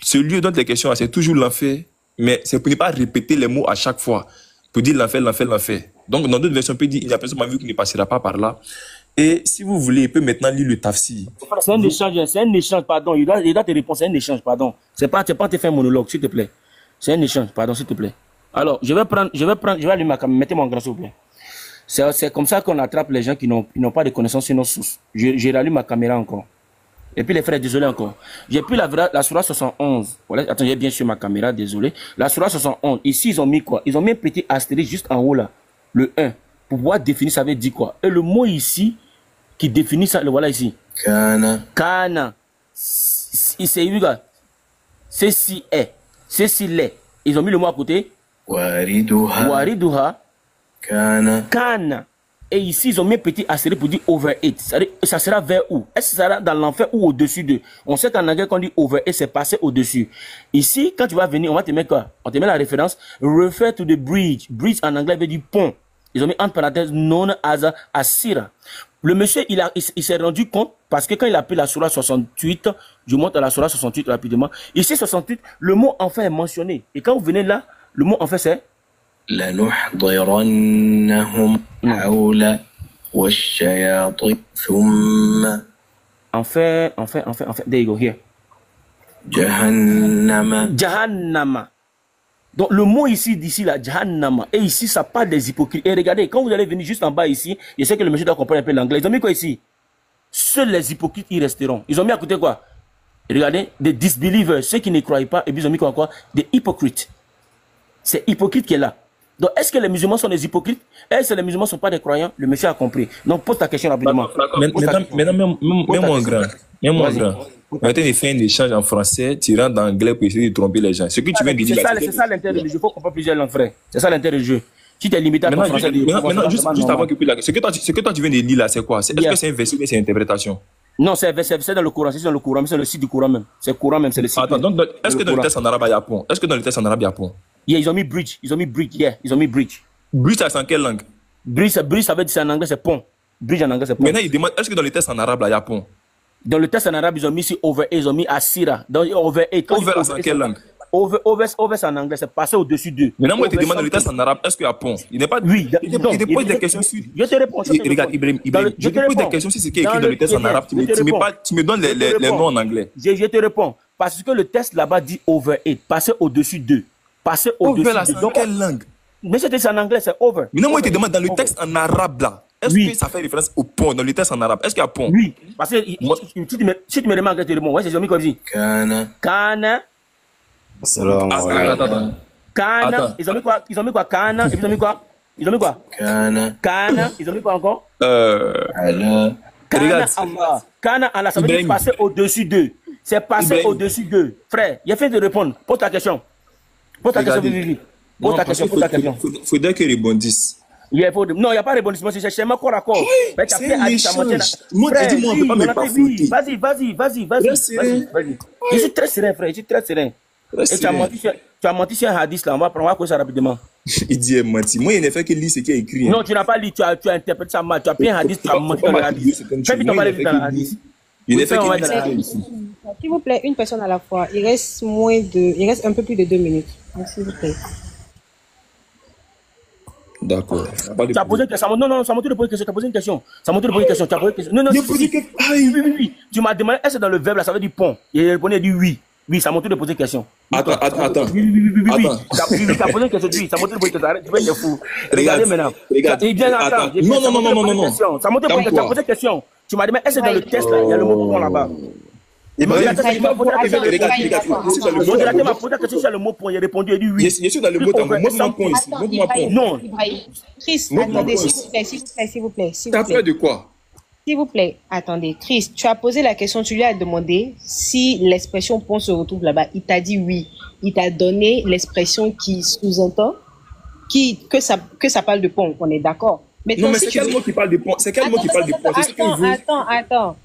Ce lieu dont les questions, c'est toujours l'enfer, mais c'est pour ne pas répéter les mots à chaque fois, pour dire l'enfer, l'enfer, l'enfer. Donc, dans d'autres versions, on peut dire, il y a personne parmi vous qui ne passera pas par là. Et si vous voulez, il peut maintenant lire le tafsir. C'est un échange, pardon. Il doit te répondre, c'est un échange, pardon. C'est pas te faire un monologue, s'il te plaît. C'est un échange, pardon, s'il te plaît. Alors, je vais allumer ma caméra, mettez mon grand, s'il vous plaît. C'est comme ça qu'on attrape les gens qui n'ont pas de connaissances sur nos sources. Je rallume ma caméra encore. Et puis les frères, désolé encore. J'ai pris la Sourate 71. Voilà, attends, j'ai bien sur ma caméra, désolé. La Sourate 71. Ici, ils ont mis quoi? Ils ont mis un petit astérisque juste en haut là. Le 1. Pour pouvoir définir, ça veut dire quoi? Et le mot ici, qui définit ça, le voilà ici. Kana. Kana. C'est Yuga. C'est si est. C'est si l'est. Ils ont mis le mot à côté. Wariduha. Wariduha. Kana. Kana. Et ici, ils ont mis un petit astérisque pour dire over it. Ça sera vers où? Est-ce que ça sera dans l'enfer ou au-dessus d'eux? On sait qu'en anglais, quand on dit over it, c'est passé au-dessus. Ici, quand tu vas venir, on va te mettre quoi? On te met la référence. Refer to the bridge. Bridge en anglais veut dire pont. Ils ont mis entre parenthèses known as Asira. Le monsieur, il s'est rendu compte parce que quand il a pris la Sourate 68, je monte à la Sourate 68 rapidement. Ici, 68, le mot enfer est mentionné. Et quand vous venez là, le mot enfer c'est لنحضرنهم حول والشياطين ثم Enfin, there you go, here. Jahannama. Donc le mot ici, d'ici là, Jahannama. Et ici, ça parle des hypocrites. Et regardez, quand vous allez venir juste en bas ici, je sais que le monsieur doit comprendre un peu l'anglais. Ils ont mis quoi ici? Seuls les hypocrites y resteront. Ils ont mis à côté quoi? Regardez, des disbelievers, ceux qui ne croient pas, et puis ils ont mis quoi? Des hypocrites. C'est hypocrite qui est là. Donc, est-ce que les musulmans sont des hypocrites? Est-ce que les musulmans ne sont pas des croyants? Le monsieur a compris. Donc, pose ta question rapidement. Maintenant, même mon grand. Maintenant, il fait un échange en français, tu rentres en anglais pour essayer de tromper les gens. Ce que tu viens de dire. C'est ça l'intérêt du jeu. Il faut comprendre plusieurs langues, frère. C'est ça l'intérêt du jeu. Si tu es limité à ton français. Maintenant, juste avant que ce que toi tu viens de lire là, c'est quoi? Est-ce que c'est un verset ou c'est une interprétation? Non, c'est dans le Coran. C'est dans le Coran, mais c'est le site du Coran même. C'est le Coran même, c'est le site. Attends, donc, est-ce que dans le texte en arabe, il y a pont? Est-ce que dans le texte en arabe, il y a pont? Yeah, ils ont mis bridge. Ils ont mis bridge. Yeah, ils ont mis bridge. Bridge, c'est en quelle langue? Bridge, ça veut dire en anglais, c'est pont. Bridge en anglais, c'est pont. Maintenant, il demande, est-ce que dans le texte en arabe, là, il y a pont? Dans le texte en arabe, ils ont mis ici over, ils ont mis asira. Dans over, over, c'est en quelle langue? Over, c'est en anglais, c'est passé au-dessus d'eux. Maintenant, moi, je te demande dans le texte en arabe, est-ce qu'il y a pont? Il n'est pas. Oui, il te pose des questions sur. Je te réponds. Regarde, Ibrahim, je te pose des questions sur ce qui est écrit dans le texte en arabe. Tu me donnes les noms en anglais. Je te réponds. Parce que le texte là-bas dit over it, passer au-dessus d'eux. Passer au-dessus d'eux. Over, c'est en quelle langue? Mais c'est en anglais, c'est over. Maintenant, moi, je te demande dans le texte en arabe là. Est-ce que ça fait référence au pont dans le texte en arabe? Est-ce qu'il y a pont? Oui. Parce que si tu me demandes, je te réponds. Ouais, c'est Jomi comme dit. Kana. Salam alaikum. Kana. Ils ont mis quoi? Kana. Et puis ils ont mis quoi? Kana. Ils ont mis quoi encore? Allah. Kana Allah. Kana Allah. Ça veut dire passer au-dessus d'eux. C'est passer au-dessus d'eux. Frère, il a fait de répondre. Pose ta question. Vivi. Pose ta question. Faudrait qu'ils rebondissent. Non, il n'y a pas de rebondissement, c'est chez moi corps à corps. C'est un échange. Moi, dis-moi, on ne peut pas me bafouiller. Vas-y. Je suis très serein, frère, Et tu as menti sur un hadith, là, on va prendre ça rapidement. Il dit menti. Moi, il n'a fait que lire ce qui est écrit. Non, tu n'as pas lu, tu as interprété ça mal. Tu as pris un hadith, tu as menti dans le hadith. Fais vite, on va aller vite dans le hadith. Il n'a fait que lire. S'il vous plaît, une personne à la fois. Il reste un peu plus de 2 minutes. S'il vous plaît. D'accord. Tu as posé une question. Non, ça m'a de poser une question. Tu as posé une question. Ça m'a de poser une question. Tu as posé une question. Non, oui. Tu m'as demandé, est-ce que dans le verbe là, ça veut dire pont? Et il répondait, il dit oui. Oui, ça m'a de poser une question. Attends. Oui. Tu as posé une question. Oui, ça m'a de poser une question. Tu vas être fou. Regardez maintenant. Regarde. Non. Ça m'a de poser une question. Tu m'as demandé, est-ce que dans le test là, il y a le mot pont là-bas? Il m'a posé la question sur le mot point. Il a répondu, il dit oui. Je suis dans le mot point ici. Non. Chris, attendez, s'il vous plaît. T'as peur de quoi? S'il vous plaît, attendez. Chris, tu as posé la question, tu lui as demandé si l'expression pont se retrouve là-bas. Il t'a dit oui. Il t'a donné l'expression qui sous-entend que ça parle de pont. On est d'accord. Non, mais c'est quel mot qui parle de pont? C'est quel mot qui parle de pont? Attends.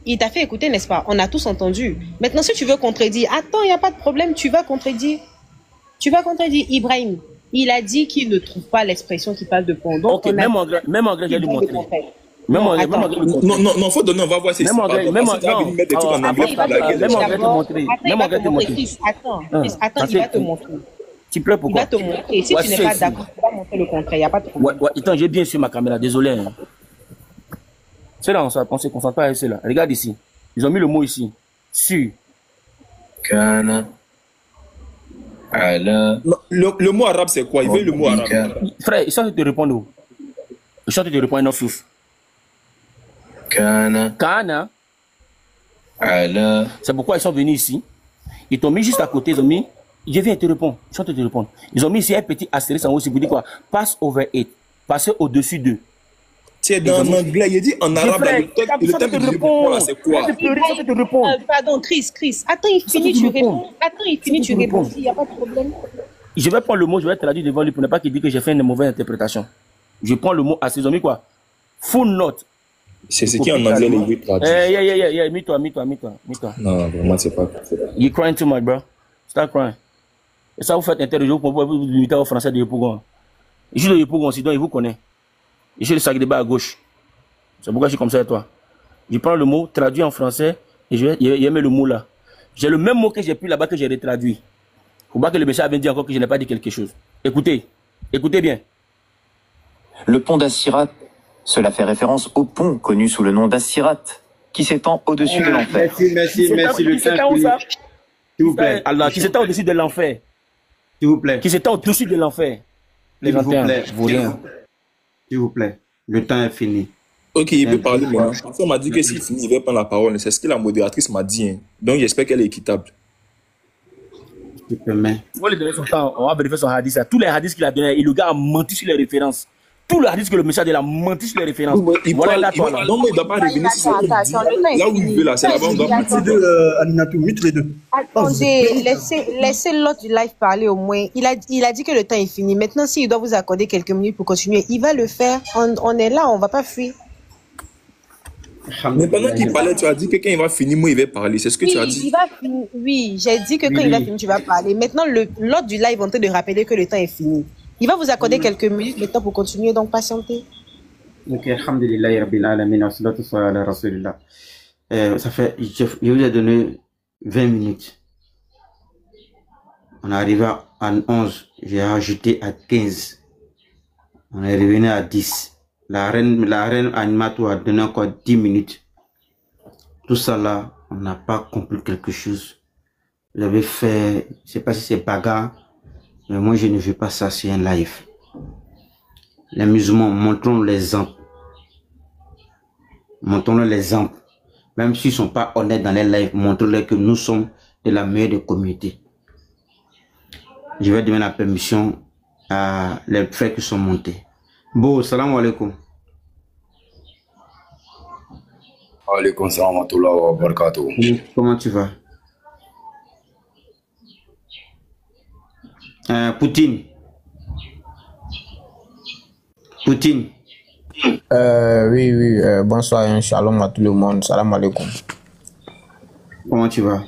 Il t'a fait écouter, n'est-ce pas? On a tous entendu. Maintenant, si tu veux contredire, attends, il n'y a pas de problème, tu vas contredire. Ibrahim, il a dit qu'il ne trouve pas l'expression qui parle de pont. Donc, ok, même anglais, j'ai lui montrer. Non, faut donner, on va voir si c'est pas. Même anglais te montrer. Attends, il va te montrer. Tu pleures pourquoi? Il va te montrer. Si tu n'es pas d'accord, tu vas montrer le contraire. Il n'y a pas de problème. Attends, j'ai bien sur ma caméra, désolé. C'est là, on se concentre pas à essayer là. Regarde ici. Ils ont mis le mot ici. Sur. Kana. Ala. Le mot arabe, c'est quoi? Il veut le mot arabe. Frère, ils sont te répondre. Ils sont te répondre, non, souffle. Kana. Ala. C'est pourquoi ils sont venus ici. Ils t'ont mis juste à côté, ils ont mis. Je viens te répondre. Ils sont te répondre. Ils ont mis ici un petit astérisque en haut, c'est pour dire quoi? Pass over it. Passer au-dessus d'eux. C'est dans anglais, il dit en arabe, le thème de répondre là, c'est quoi? Pardon, Chris. Attends, il finit, tu réponds. Il n'y a pas de problème. Je vais prendre le mot, je vais traduire devant lui pour ne pas qu'il dise que j'ai fait une mauvaise interprétation. Je prends le mot à ses amis, quoi. Full note. C'est ce qui en anglais, les 8 traduits. Yeah, mets-toi. Non, vraiment, c'est pas. You crying too much, bro. Start crying. Et ça, vous faites interroger pour vous limiter au français de Yopougon. Je suis de Yopougon, sinon il vous connaît. Je suis le sac de bas à gauche. C'est pourquoi je suis comme ça avec toi. Je prends le mot, traduit en français, et je mets le mot là. J'ai le même mot que j'ai pris là-bas que j'ai retraduit. Faut pas que le monsieur avait dit encore que je n'ai pas dit quelque chose. Écoutez bien. Le pont d'Assirat, cela fait référence au pont connu sous le nom d'Assirat, qui s'étend au-dessus de l'enfer. Merci. Qui s'étend où ça? S'il vous plaît. Allah, qui s'étend au-dessus de l'enfer. S'il vous plaît. Qui s'étend au-dessus de l'enfer. S'il vous plaît. Le temps est fini. Ok, il peut parler maintenant. On m'a dit que s'il finit, il va prendre la parole. C'est ce que la modératrice m'a dit. Hein. Donc j'espère qu'elle est équitable. Tu peux mettre. On va lui donner son temps. On va vérifier son hadith. Tous les hadiths qu'il a donnés, le gars a menti sur les références. Tous les hadiths que le monsieur a dit, il a menti sur les références. Voilà, non, mais il ne doit pas revenir sur ce qu'il dit. Là où il veut, là, c'est là-bas. On doit mute les deux. Attendez, laissez l'autre du live parler au moins. Il a dit que le temps est fini. Maintenant, s'il doit vous accorder quelques minutes pour continuer, il va le faire. On est là, on ne va pas fuir. Mais pendant qu'il parlait, tu as dit que quand il va finir, moi, il va parler. C'est ce que tu as dit. Oui, j'ai dit que quand il va finir, tu vas parler. Maintenant, l'autre du live est en train de rappeler que le temps est fini. Il va vous accorder quelques minutes maintenant pour continuer, donc patientez. Ok, alhamdulillah, rabbil alamin, wa salatu ala rasulillah. Ça fait, je vous ai donné 20 minutes. On est arrivé à 11, j'ai rajouté à 15. On est revenu à 10. La reine animatoire a donné encore 10 minutes. Tout ça là, on n'a pas compris quelque chose. Vous avez fait, je ne sais pas si c'est bagarre, mais moi je ne veux pas ça sur un live. Les musulmans, montrons l'exemple. Montrons-leur l'exemple. Même s'ils ne sont pas honnêtes dans les lives, montrons-leur que nous sommes de la meilleure des communautés. Je vais demander la permission à les frères qui sont montés. Bon, salam alaikum. Alaikum salam wa barakatuh. Comment tu vas? Poutine. Oui, bonsoir, shalom à tout le monde, salam alaikum. Comment tu vas?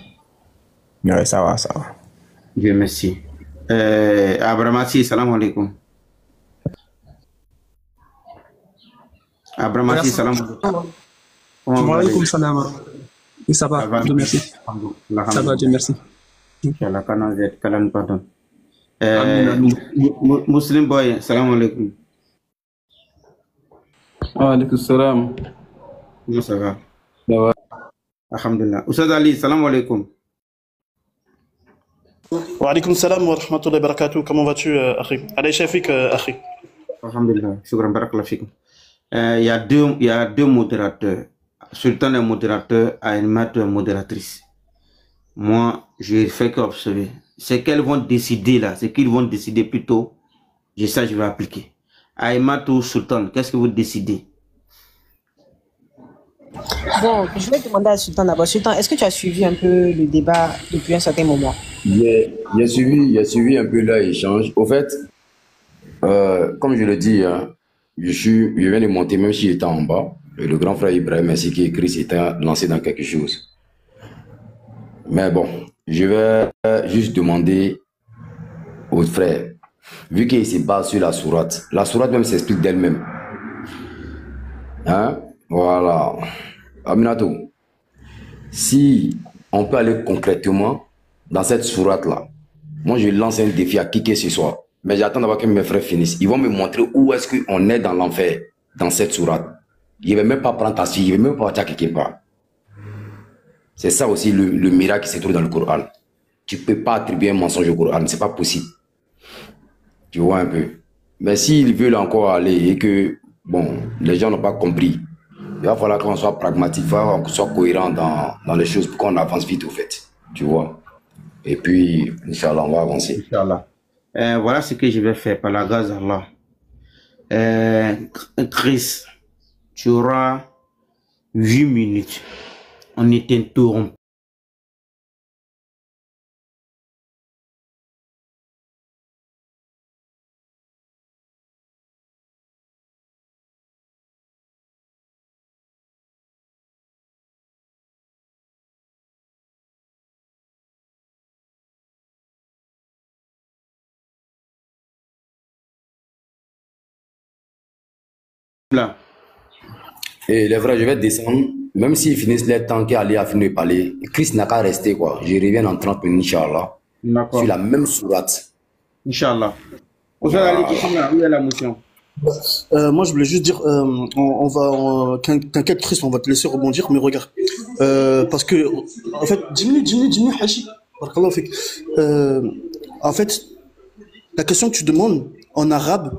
Oui, ça va. Dieu merci. Abramassi, salam alaikum. Abramassi, salam alaikum. Wa alaikum salam. Oui, ça va, Dieu merci. Ça va, Dieu merci. Inch'Allah, pardon. Muslim boy, salam alaikum. Wa alaikum salam. Comment ça va? Ça va. Alhamdulillah. Oustaz Ali, salam alaikum. Wa alaikum salam wa rahmatullahi wa barakatuh. Comment vas-tu, Akhi? Allez, Shafik, Akhi. Alhamdulillah. Shukran, barakallah fik. Il y a deux modérateurs. Sultan est modérateur, Aïmat est modératrice. Moi, je fais qu'observer. C'est qu'elles vont décider là, c'est qu'ils vont décider plutôt. Je vais appliquer. Aïmat ou Sultan, qu'est-ce que vous décidez? Bon, je vais demander à Sultan d'abord. Sultan, est-ce que tu as suivi un peu le débat depuis un certain moment? J'ai suivi un peu l'échange. Au fait, comme je le dis, hein, je viens de monter, même si j'étais en bas. Le grand frère Ibrahim ainsi qu'Chris était lancé dans quelque chose. Mais bon, je vais juste demander aux frères, vu qu'il se base sur la sourate même s'explique d'elle-même. Hein? Voilà. Aminato, si on peut aller concrètement dans cette sourate-là, moi je lance un défi à qui que ce soit. Mais j'attends d'abord que mes frères finissent. Ils vont me montrer où est-ce qu'on est dans l'enfer, dans cette sourate. Il ne va même pas prendre ta fille, il ne va même pas partir quelque part. C'est ça aussi le miracle qui se trouve dans le Coran. Tu ne peux pas attribuer un mensonge au Coran, ce n'est pas possible. Tu vois un peu. Mais s'ils veulent encore aller et que, bon, les gens n'ont pas compris, il va falloir qu'on soit pragmatique, il va falloir qu'on soit cohérent dans les choses pour qu'on avance vite au fait. Tu vois. Et puis, Inch'Allah, on va avancer. Inch'Allah. Voilà ce que je vais faire par la grâce d'Allah. Chris, tu auras 8 minutes. On est interrompu. Là. Et les vrais, je vais descendre. Même s'ils finissent leur temps qu'Ali a fini de parler, Chris n'a qu'à rester, quoi. Je reviens en 30 minutes, Inch'Allah. Sur la même sourate. Inch'Allah. On va aller où est la motion? Moi, je voulais juste dire, t'inquiète, Chris, on va te laisser rebondir, mais regarde. Parce que, en fait, 10 minutes, Hachi. En fait, la question que tu demandes en arabe,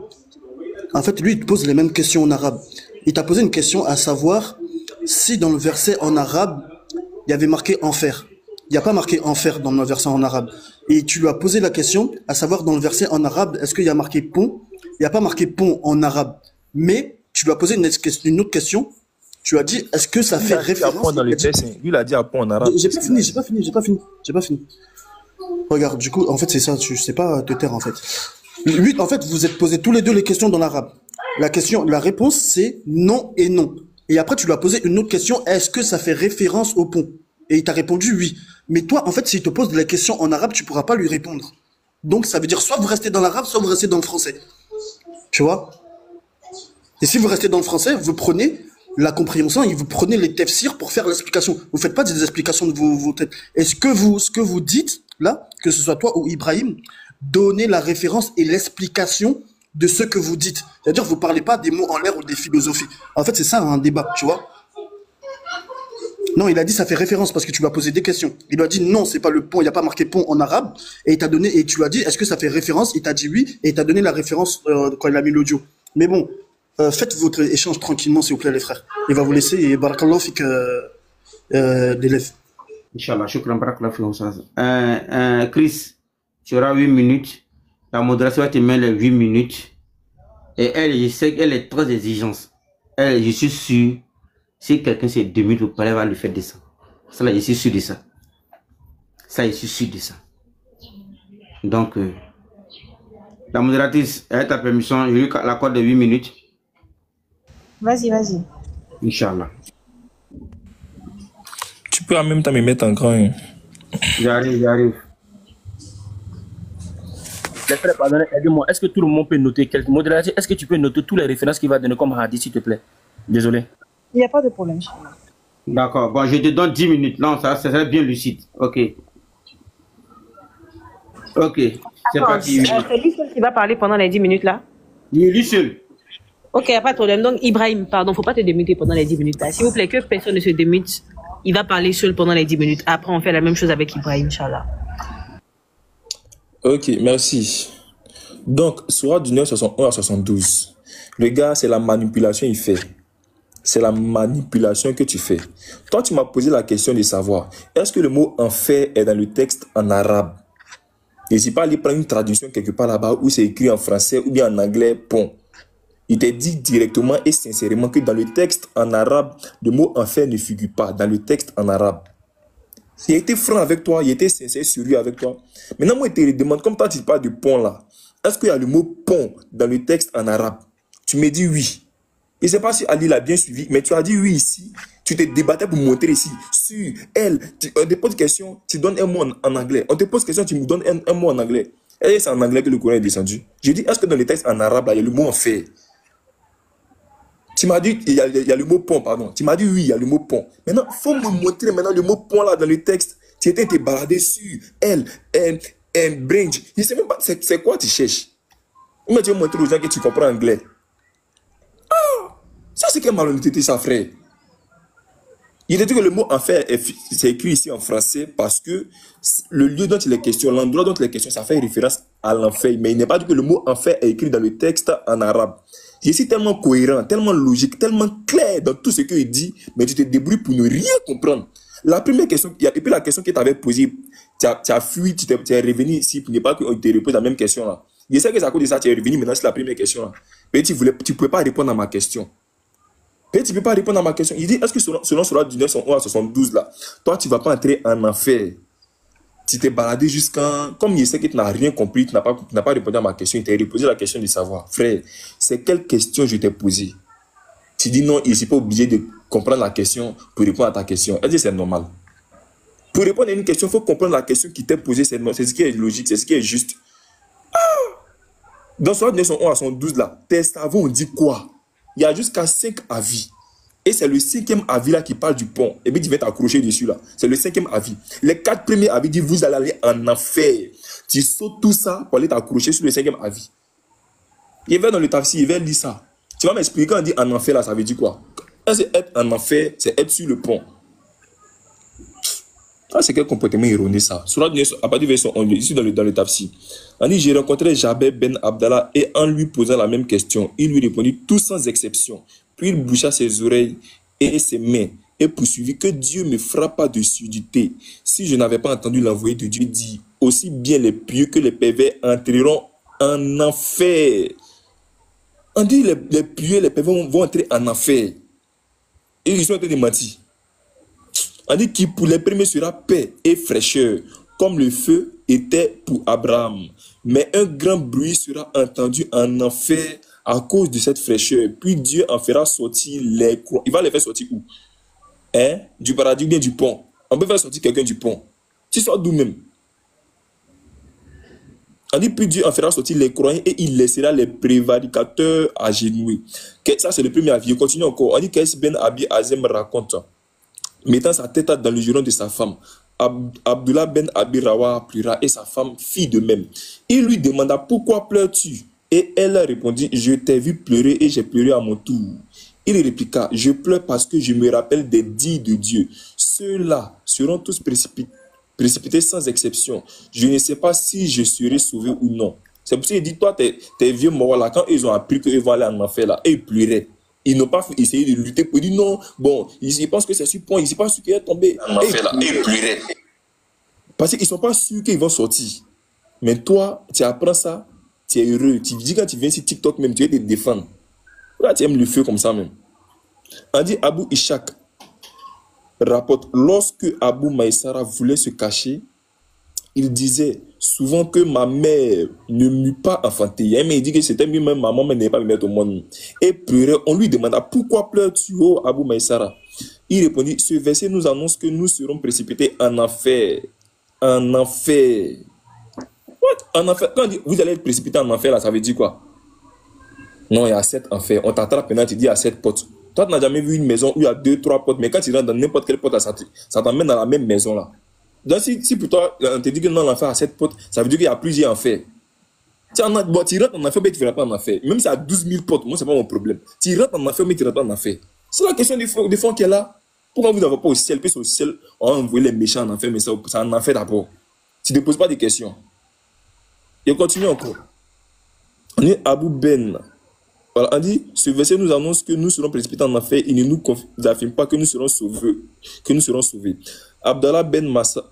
en fait, lui, il te pose les mêmes questions en arabe. Il t'a posé une question à savoir si dans le verset en arabe, il y avait marqué enfer. Il n'y a pas marqué enfer dans le verset en arabe. Et tu lui as posé la question à savoir dans le verset en arabe, est-ce qu'il y a marqué pont? Il n'y a pas marqué pont en arabe. Mais tu lui as posé une autre question. Tu as dit, est-ce que ça fait référence? Dans le texte, lui, il a dit à pont en arabe. J'ai pas fini. Regarde, du coup, en fait, c'est ça, tu sais pas te taire, en fait. Lui, en fait, vous êtes posé tous les deux les questions dans l'arabe. La réponse, c'est non et non. Et après, tu lui as posé une autre question, est-ce que ça fait référence au pont? Et il t'a répondu oui. Mais toi, en fait, s'il te pose la question en arabe, tu pourras pas lui répondre. Donc, ça veut dire soit vous restez dans l'arabe, soit vous restez dans le français. Tu vois? Et si vous restez dans le français, vous prenez la compréhension et vous prenez les tafsirs pour faire l'explication. Vous faites pas des explications de vos têtes. Et ce que vous dites, là, que ce soit toi ou Ibrahim, donnez la référence et l'explication de ce que vous dites. C'est-à-dire, vous parlez pas des mots en l'air ou des philosophies. En fait, c'est ça un débat, tu vois. Non, il a dit ça fait référence parce que tu lui as posé des questions. Il lui a dit non, c'est pas le pont, il n'y a pas marqué pont en arabe. Et il t'a donné, et tu lui as dit est-ce que ça fait référence? Il t'a dit oui, et il t'a donné la référence quand il a mis l'audio. Mais bon, faites votre échange tranquillement, s'il vous plaît, les frères. Il va vous laisser et barakallah fik l'élève. Inch'Allah, shukran, barakallah fik. Chris, tu auras 8 minutes. La modération va te mettre les 8 minutes. Et elle, je sais qu'elle est très exigeante. Elle, je suis sûr, si quelqu'un c'est 2 minutes pour parler, elle va lui faire descendre. Ça, là, je suis sûr de ça. Ça, je suis sûr de ça. Donc, la modératrice, elle a ta permission, je lui l'accorde de 8 minutes. Vas-y. Inch'Allah. Tu peux en même temps me mettre en grand. Hein. J'arrive. Les frères, pardonnez, aidez-moi. Est-ce que tout le monde peut noter quelques modérations? Est-ce que tu peux noter toutes les références qu'il va donner comme hadith, s'il te plaît? Désolé. Il n'y a pas de problème. D'accord. Bon, je te donne 10 minutes. Non, ça serait bien lucide. Ok. Ok, c'est parti. C'est lui seul qui va parler pendant les 10 minutes là? Oui, lui seul. Ok, il n'y a pas de problème. Donc, Ibrahim, pardon, faut pas te démuter pendant les 10 minutes là. S'il vous plaît, que personne ne se démute. Il va parler seul pendant les 10 minutes. Après, on fait la même chose avec Ibrahim, Inch'Allah. Ok, merci. Donc, Sourate du 9, 61 à 72. Le gars, c'est la manipulation qu'il fait. C'est la manipulation que tu fais. Toi, tu m'as posé la question de savoir, est-ce que le mot enfer est dans le texte en arabe? N'hésite pas à aller prendre une traduction quelque part là-bas où c'est écrit en français ou bien en anglais, pont. Il te dit directement et sincèrement que dans le texte en arabe, le mot enfer ne figure pas dans le texte en arabe. Il a été franc avec toi, il a été sincère, sérieux avec toi. Maintenant, moi, je te demande, comme toi, tu parles de pont là, est-ce qu'il y a le mot pont dans le texte en arabe? Tu me dis oui. Je ne sais pas si Ali l'a bien suivi, mais tu as dit oui ici. Tu te débattais pour montrer ici. Sur elle, on te pose une question, tu donnes un mot en anglais. On te pose une question, tu me donnes un mot en anglais. Et c'est en anglais que le Coran est descendu. Je dis, est-ce que dans le texte en arabe, là, il y a le mot enfer? Tu m'as dit, il y a le mot pont, pardon. Tu m'as dit oui, il y a le mot pont. Maintenant, il faut me montrer maintenant le mot pont là dans le texte. Tu étais baladé sur elle, bringe. Je ne sais même pas, c'est quoi tu cherches? Mais tu vas montrer aux gens que tu comprends anglais. Ah, ça c'est quelle malhonnêteté, ça, frère. Il a dit que le mot enfer, c'est écrit ici en français parce que le lieu dont il est question, l'endroit dont il est question, ça fait référence à l'enfer. Mais il n'est pas dit que le mot enfer est écrit dans le texte en arabe. Je suis tellement cohérent, tellement logique, tellement clair dans tout ce qu'il dit, mais tu te débrouilles pour ne rien comprendre. La première question, et puis la question que tu avais posée, tu as fui, tu es revenu ici pour ne pas qu'on te repose la même question là. Je sais que c'est à cause de ça, tu es revenu, maintenant c'est la première question là. Mais tu ne pouvais pas répondre à ma question. Mais tu ne peux pas répondre à ma question. Il dit, est-ce que selon Sourate du 9, 1 à 72 là, toi tu ne vas pas entrer en enfer? Tu t'es baladé jusqu'à... Comme il sait que tu n'as rien compris, tu n'as pas répondu à ma question, il t'a reposé la question de savoir. Frère, c'est quelle question je t'ai posée? Tu dis non, il n'est pas obligé de comprendre la question pour répondre à ta question. Est-ce que c'est normal? Pour répondre à une question, il faut comprendre la question qui t'est posée. C'est ce qui est logique, c'est ce qui est juste. Ah! Dans Sourate 9, 1 à 112 là, tes savants ont dit quoi? Il y a jusqu'à 5 avis. Et c'est le 5e avis là qui parle du pont. Et puis tu vas t'accrocher dessus là. C'est le 5e avis. Les 4 premiers avis disent vous allez aller en enfer. Tu sautes tout ça pour aller t'accrocher sur le 5e avis. Il va dans le tafsir, il va lire ça. Tu vas m'expliquer quand on dit en enfer là, ça veut dire quoi? C'est être en enfer, c'est être sur le pont. Ah, c'est quel comportement erroné ça. Sourate 9, à partir du verset 11, ici dans le tafsir. On dit, j'ai rencontré Jabir ben Abdallah et en lui posant la même question, il lui répondit tout sans exception. Puis il boucha ses oreilles et ses mains et poursuivit que Dieu me frappe de surdité. Si je n'avais pas entendu l'envoyé de Dieu dire, aussi bien les pieux que les pervers entreront en enfer. On dit les pieux et les pervers vont entrer en enfer. Et ils sont en train de mentir. On dit que pour les premiers sera paix et fraîcheur, comme le feu était pour Abraham. Mais un grand bruit sera entendu en enfer à cause de cette fraîcheur. Puis Dieu en fera sortir les croix. Il va les faire sortir où? Hein? Du paradis ou bien du pont? On peut faire sortir quelqu'un du pont. Tu sors d'où même? On dit, puis Dieu en fera sortir les croyants et il laissera les prévaricateurs agenouillés. Ça, c'est le premier avis. Continue encore. On dit qu'Es Ben Abi Azem raconte, mettant sa tête dans le giron de sa femme, Abdullah Ben Abi Rawa pleura et sa femme fit de même. Il lui demanda, pourquoi pleures-tu? Et elle répondit, je t'ai vu pleurer et j'ai pleuré à mon tour. Il répliqua, je pleure parce que je me rappelle des dits de Dieu. Ceux-là seront tous précipités sans exception. Je ne sais pas si je serai sauvé ou non. C'est pour ça qu'il dit, toi, tes vieux morts là, quand ils ont appris qu'ils vont aller en enfer là, et ils pleuraient. Ils n'ont pas essayé de lutter pour dire non, bon, ils pensent que c'est sur point, ils ne sont pas sûrs qu'il est tombé. En enfer là, et ils pleuraient. Parce qu'ils ne sont pas sûrs qu'ils vont sortir. Mais toi, tu apprends ça, tu es heureux. Tu dis quand tu viens sur TikTok même, tu vas te défendre. Là, tu aimes le feu comme ça même. On dit Abu Ishaq rapporte, lorsque Abu Maïsara voulait se cacher, il disait souvent que ma mère ne m'eût pas enfanté. Mais il dit que c'était lui-même, maman ne n'est pas me mettre au monde. Et pleurait. On lui demanda, pourquoi pleures-tu, oh Abu Maïsara? Il répondit, ce verset nous annonce que nous serons précipités en enfer. En enfer. What? En enfer. Quand on dit, vous allez être précipité en enfer, là, ça veut dire quoi? Non, il y a 7 enfers. On t'attrape maintenant, tu dis il y a 7 portes. Toi, tu n'as jamais vu une maison où il y a 2, 3 portes, mais quand tu rentres dans n'importe quelle porte, ça t'emmène dans la même maison là. Donc, si pour toi, on te dit que non, l'enfer a 7 potes, ça veut dire qu'il y a plusieurs enfers. Tu rentres en enfer, mais tu ne rentres pas en enfer. Même si tu as 12 000 potes, moi, ce n'est pas mon problème. Tu rentres en enfer, mais tu ne rentres pas en enfer. C'est la question de fond qui est là. Pourquoi vous n'avez pas au ciel? Puis au ciel, on va envoyer les méchants en enfer, mais c'est en enfer d'abord. Tu ne te poses pas de questions. Et on continue encore. On dit Abou Ben. Voilà, on dit, ce verset nous annonce que nous serons précipités en enfer. Il ne nous affirme pas que nous serons sauvés. Abdallah Ben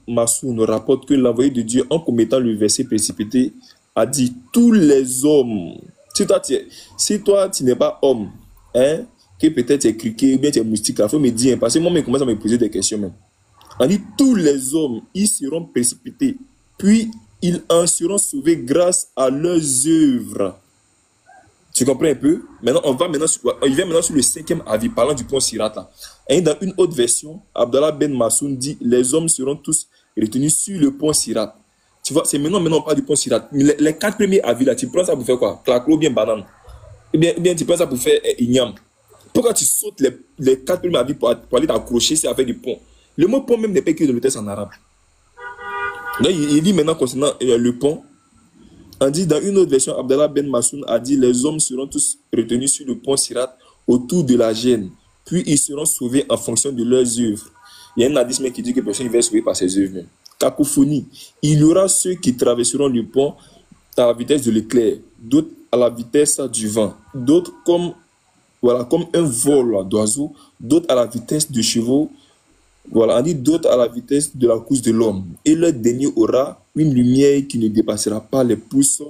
Massoun rapporte que l'envoyé de Dieu, en commettant le verset précipité, a dit, tous les hommes, si toi tu n'es pas homme, hein, que peut-être tu es criquet ou bien tu es moustique, il faut me dire, parce que moi, je commence à me poser des questions même. On dit, tous les hommes, ils seront précipités, puis ils en seront sauvés grâce à leurs œuvres. Tu comprends un peu? Maintenant, il vient maintenant sur le 5e avis, parlant du pont Sirat. Là. Et dans une autre version, Abdallah Ben Massoun dit, les hommes seront tous retenus sur le pont Sirat. Tu vois, c'est maintenant on parle du pont Sirat. Les 4 premiers avis là, tu prends ça pour faire quoi? Claclo ou bien banane? Eh bien, tu prends ça pour faire igname. Pourquoi tu sautes les 4 premiers avis pour aller t'accrocher, c'est avec du pont? Le mot pont même n'est pas écrit dans le texte en arabe. Donc, il dit maintenant concernant le pont, on dit dans une autre version, Abdallah Ben Massoun a dit, les hommes seront tous retenus sur le pont Sirat autour de la gêne, puis ils seront sauvés en fonction de leurs œuvres. Il y a un hadith qui dit que personne ne va être sauvé par ses œuvres. Cacophonie. Il y aura ceux qui traverseront le pont à la vitesse de l'éclair, d'autres à la vitesse du vent, d'autres comme un vol d'oiseau, d'autres à la vitesse de chevaux, voilà, on dit d'autres à la vitesse de la course de l'homme. Et le dernier aura une lumière qui ne dépassera pas les pouces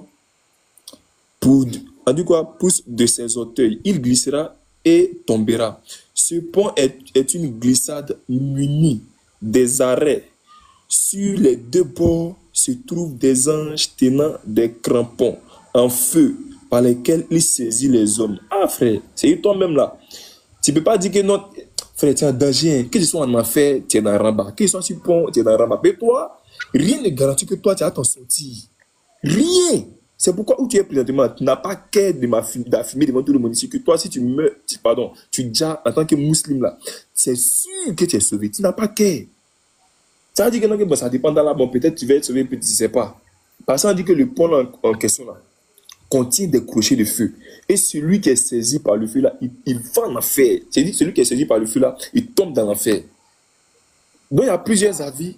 de ses orteils. Il glissera et tombera. Ce pont est une glissade munie des arrêts. Sur les 2 bords se trouvent des anges tenant des crampons en feu par lesquels il saisit les hommes. Ah frère, c'est toi-même là. Tu ne peux pas dire que non, frère, tu es en danger. Que tu sois en enfer, tu es dans le rabat. Que tu sois sur le pont, tu es dans le rabat. Mais toi, rien ne garantit que toi, tu as ton sortie. Rien. C'est pourquoi où tu es présentement, tu n'as pas qu'à d'affirmer devant tout le monde ici que toi, si tu meurs, tu déjà en tant que musulman là, c'est sûr que tu es sauvé. Tu n'as pas qu'à. Ça veut dire que non, ça dépend de là. Bon, peut-être tu vas être sauvé, peut-être tu ne sais pas. Parce qu'on dit que le pont en question là contient des crochets de feu. Et celui qui est saisi par le feu là, il va en enfer. C'est-à-dire celui qui est saisi par le feu là, il tombe dans l'enfer. Donc il y a plusieurs avis.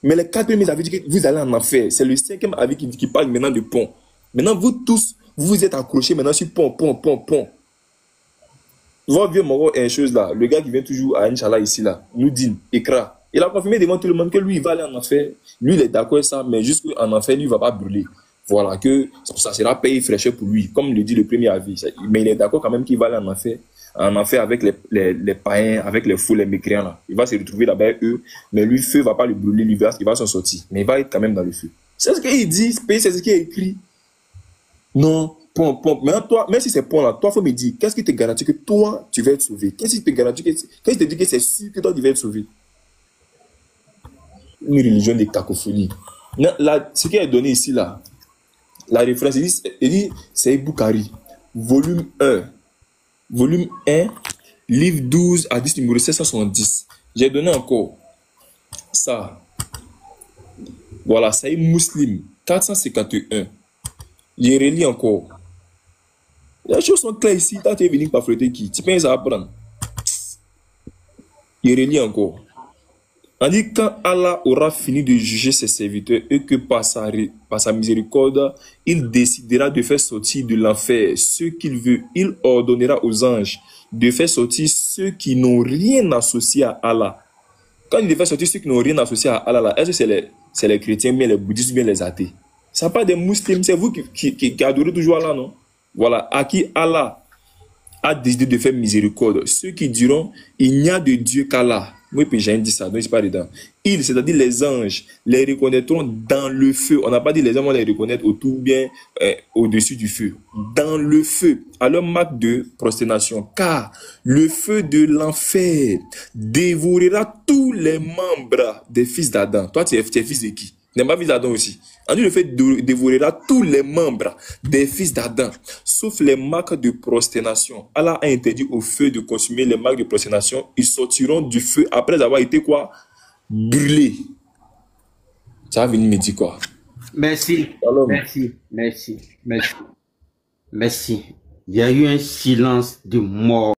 Mais les 4 premiers avis disent que vous allez en enfer. C'est le 5e avis qui parle maintenant de pont. Maintenant, vous tous, vous êtes accrochés maintenant sur pont. Votre vieux Moro est une chose là. Le gars qui vient toujours à Inch'Allah ici là, nous dit, Ekra. Il a confirmé devant tout le monde que lui, il va aller en enfer. Lui, il est d'accord avec ça, mais juste qu'en enfer, lui, il ne va pas brûler. Voilà, que ça sera payé fraîcheur pour lui, comme le dit le premier avis. Mais il est d'accord quand même qu'il va aller en enfer avec les païens, avec les fous, les mécréants là. Il va se retrouver là-bas avec eux, mais lui, le feu ne va pas le brûler, il va s'en sortir. Mais il va être quand même dans le feu. C'est ce qu'il dit, c'est ce qu'il a écrit. Non, pont. Maintenant, toi, même si c'est pont là, toi, il faut me dire, qu'est-ce qui te garantit que toi, tu vas être sauvé? Qu'est-ce qui te garantit qu'est-ce qui te dit que c'est sûr que toi, tu vas être sauvé? Une religion de cacophonie. Là, ce qui est donné ici, là, la référence, il dit c'est Boukhari, volume 1, livre 12 à 10, numéro 770. J'ai donné encore ça. Voilà, c'est Muslim, 451. Je relis encore. Les choses sont claires ici. Toi, tu es venu par frotter qui? Tu penses à apprendre. Je relis encore. On dit quand Allah aura fini de juger ses serviteurs et que par sa miséricorde, il décidera de faire sortir de l'enfer ceux qu'il veut, il ordonnera aux anges de faire sortir ceux qui n'ont rien associé à Allah. Quand il fait sortir ceux qui n'ont rien associé à Allah, est-ce que c'est les chrétiens, bien les bouddhistes, bien les athées? Ce n'est pas des musulmans, c'est vous qui adorez toujours Allah, non? Voilà, à qui Allah a décidé de faire miséricorde. Ceux qui diront, il n'y a de Dieu qu'Allah. Moi, puis j'ai dit ça, donc c'est pas dedans. Ils, c'est-à-dire les anges, les reconnaîtront dans le feu. On n'a pas dit les hommes vont les reconnaître autour bien au-dessus du feu. Dans le feu, à leur marque de prosternation. Car le feu de l'enfer dévorera tous les membres des fils d'Adam. Toi, tu es fils de qui? Tu n'es pas fils d'Adam aussi. On dit le fait dévorera tous les membres des fils d'Adam, sauf les marques de prosternation. Allah a interdit au feu de consumer les marques de prosternation. Ils sortiront du feu après avoir été quoi? Brûlés. Ça va venir me dire quoi? Merci. Merci. Il y a eu un silence de mort.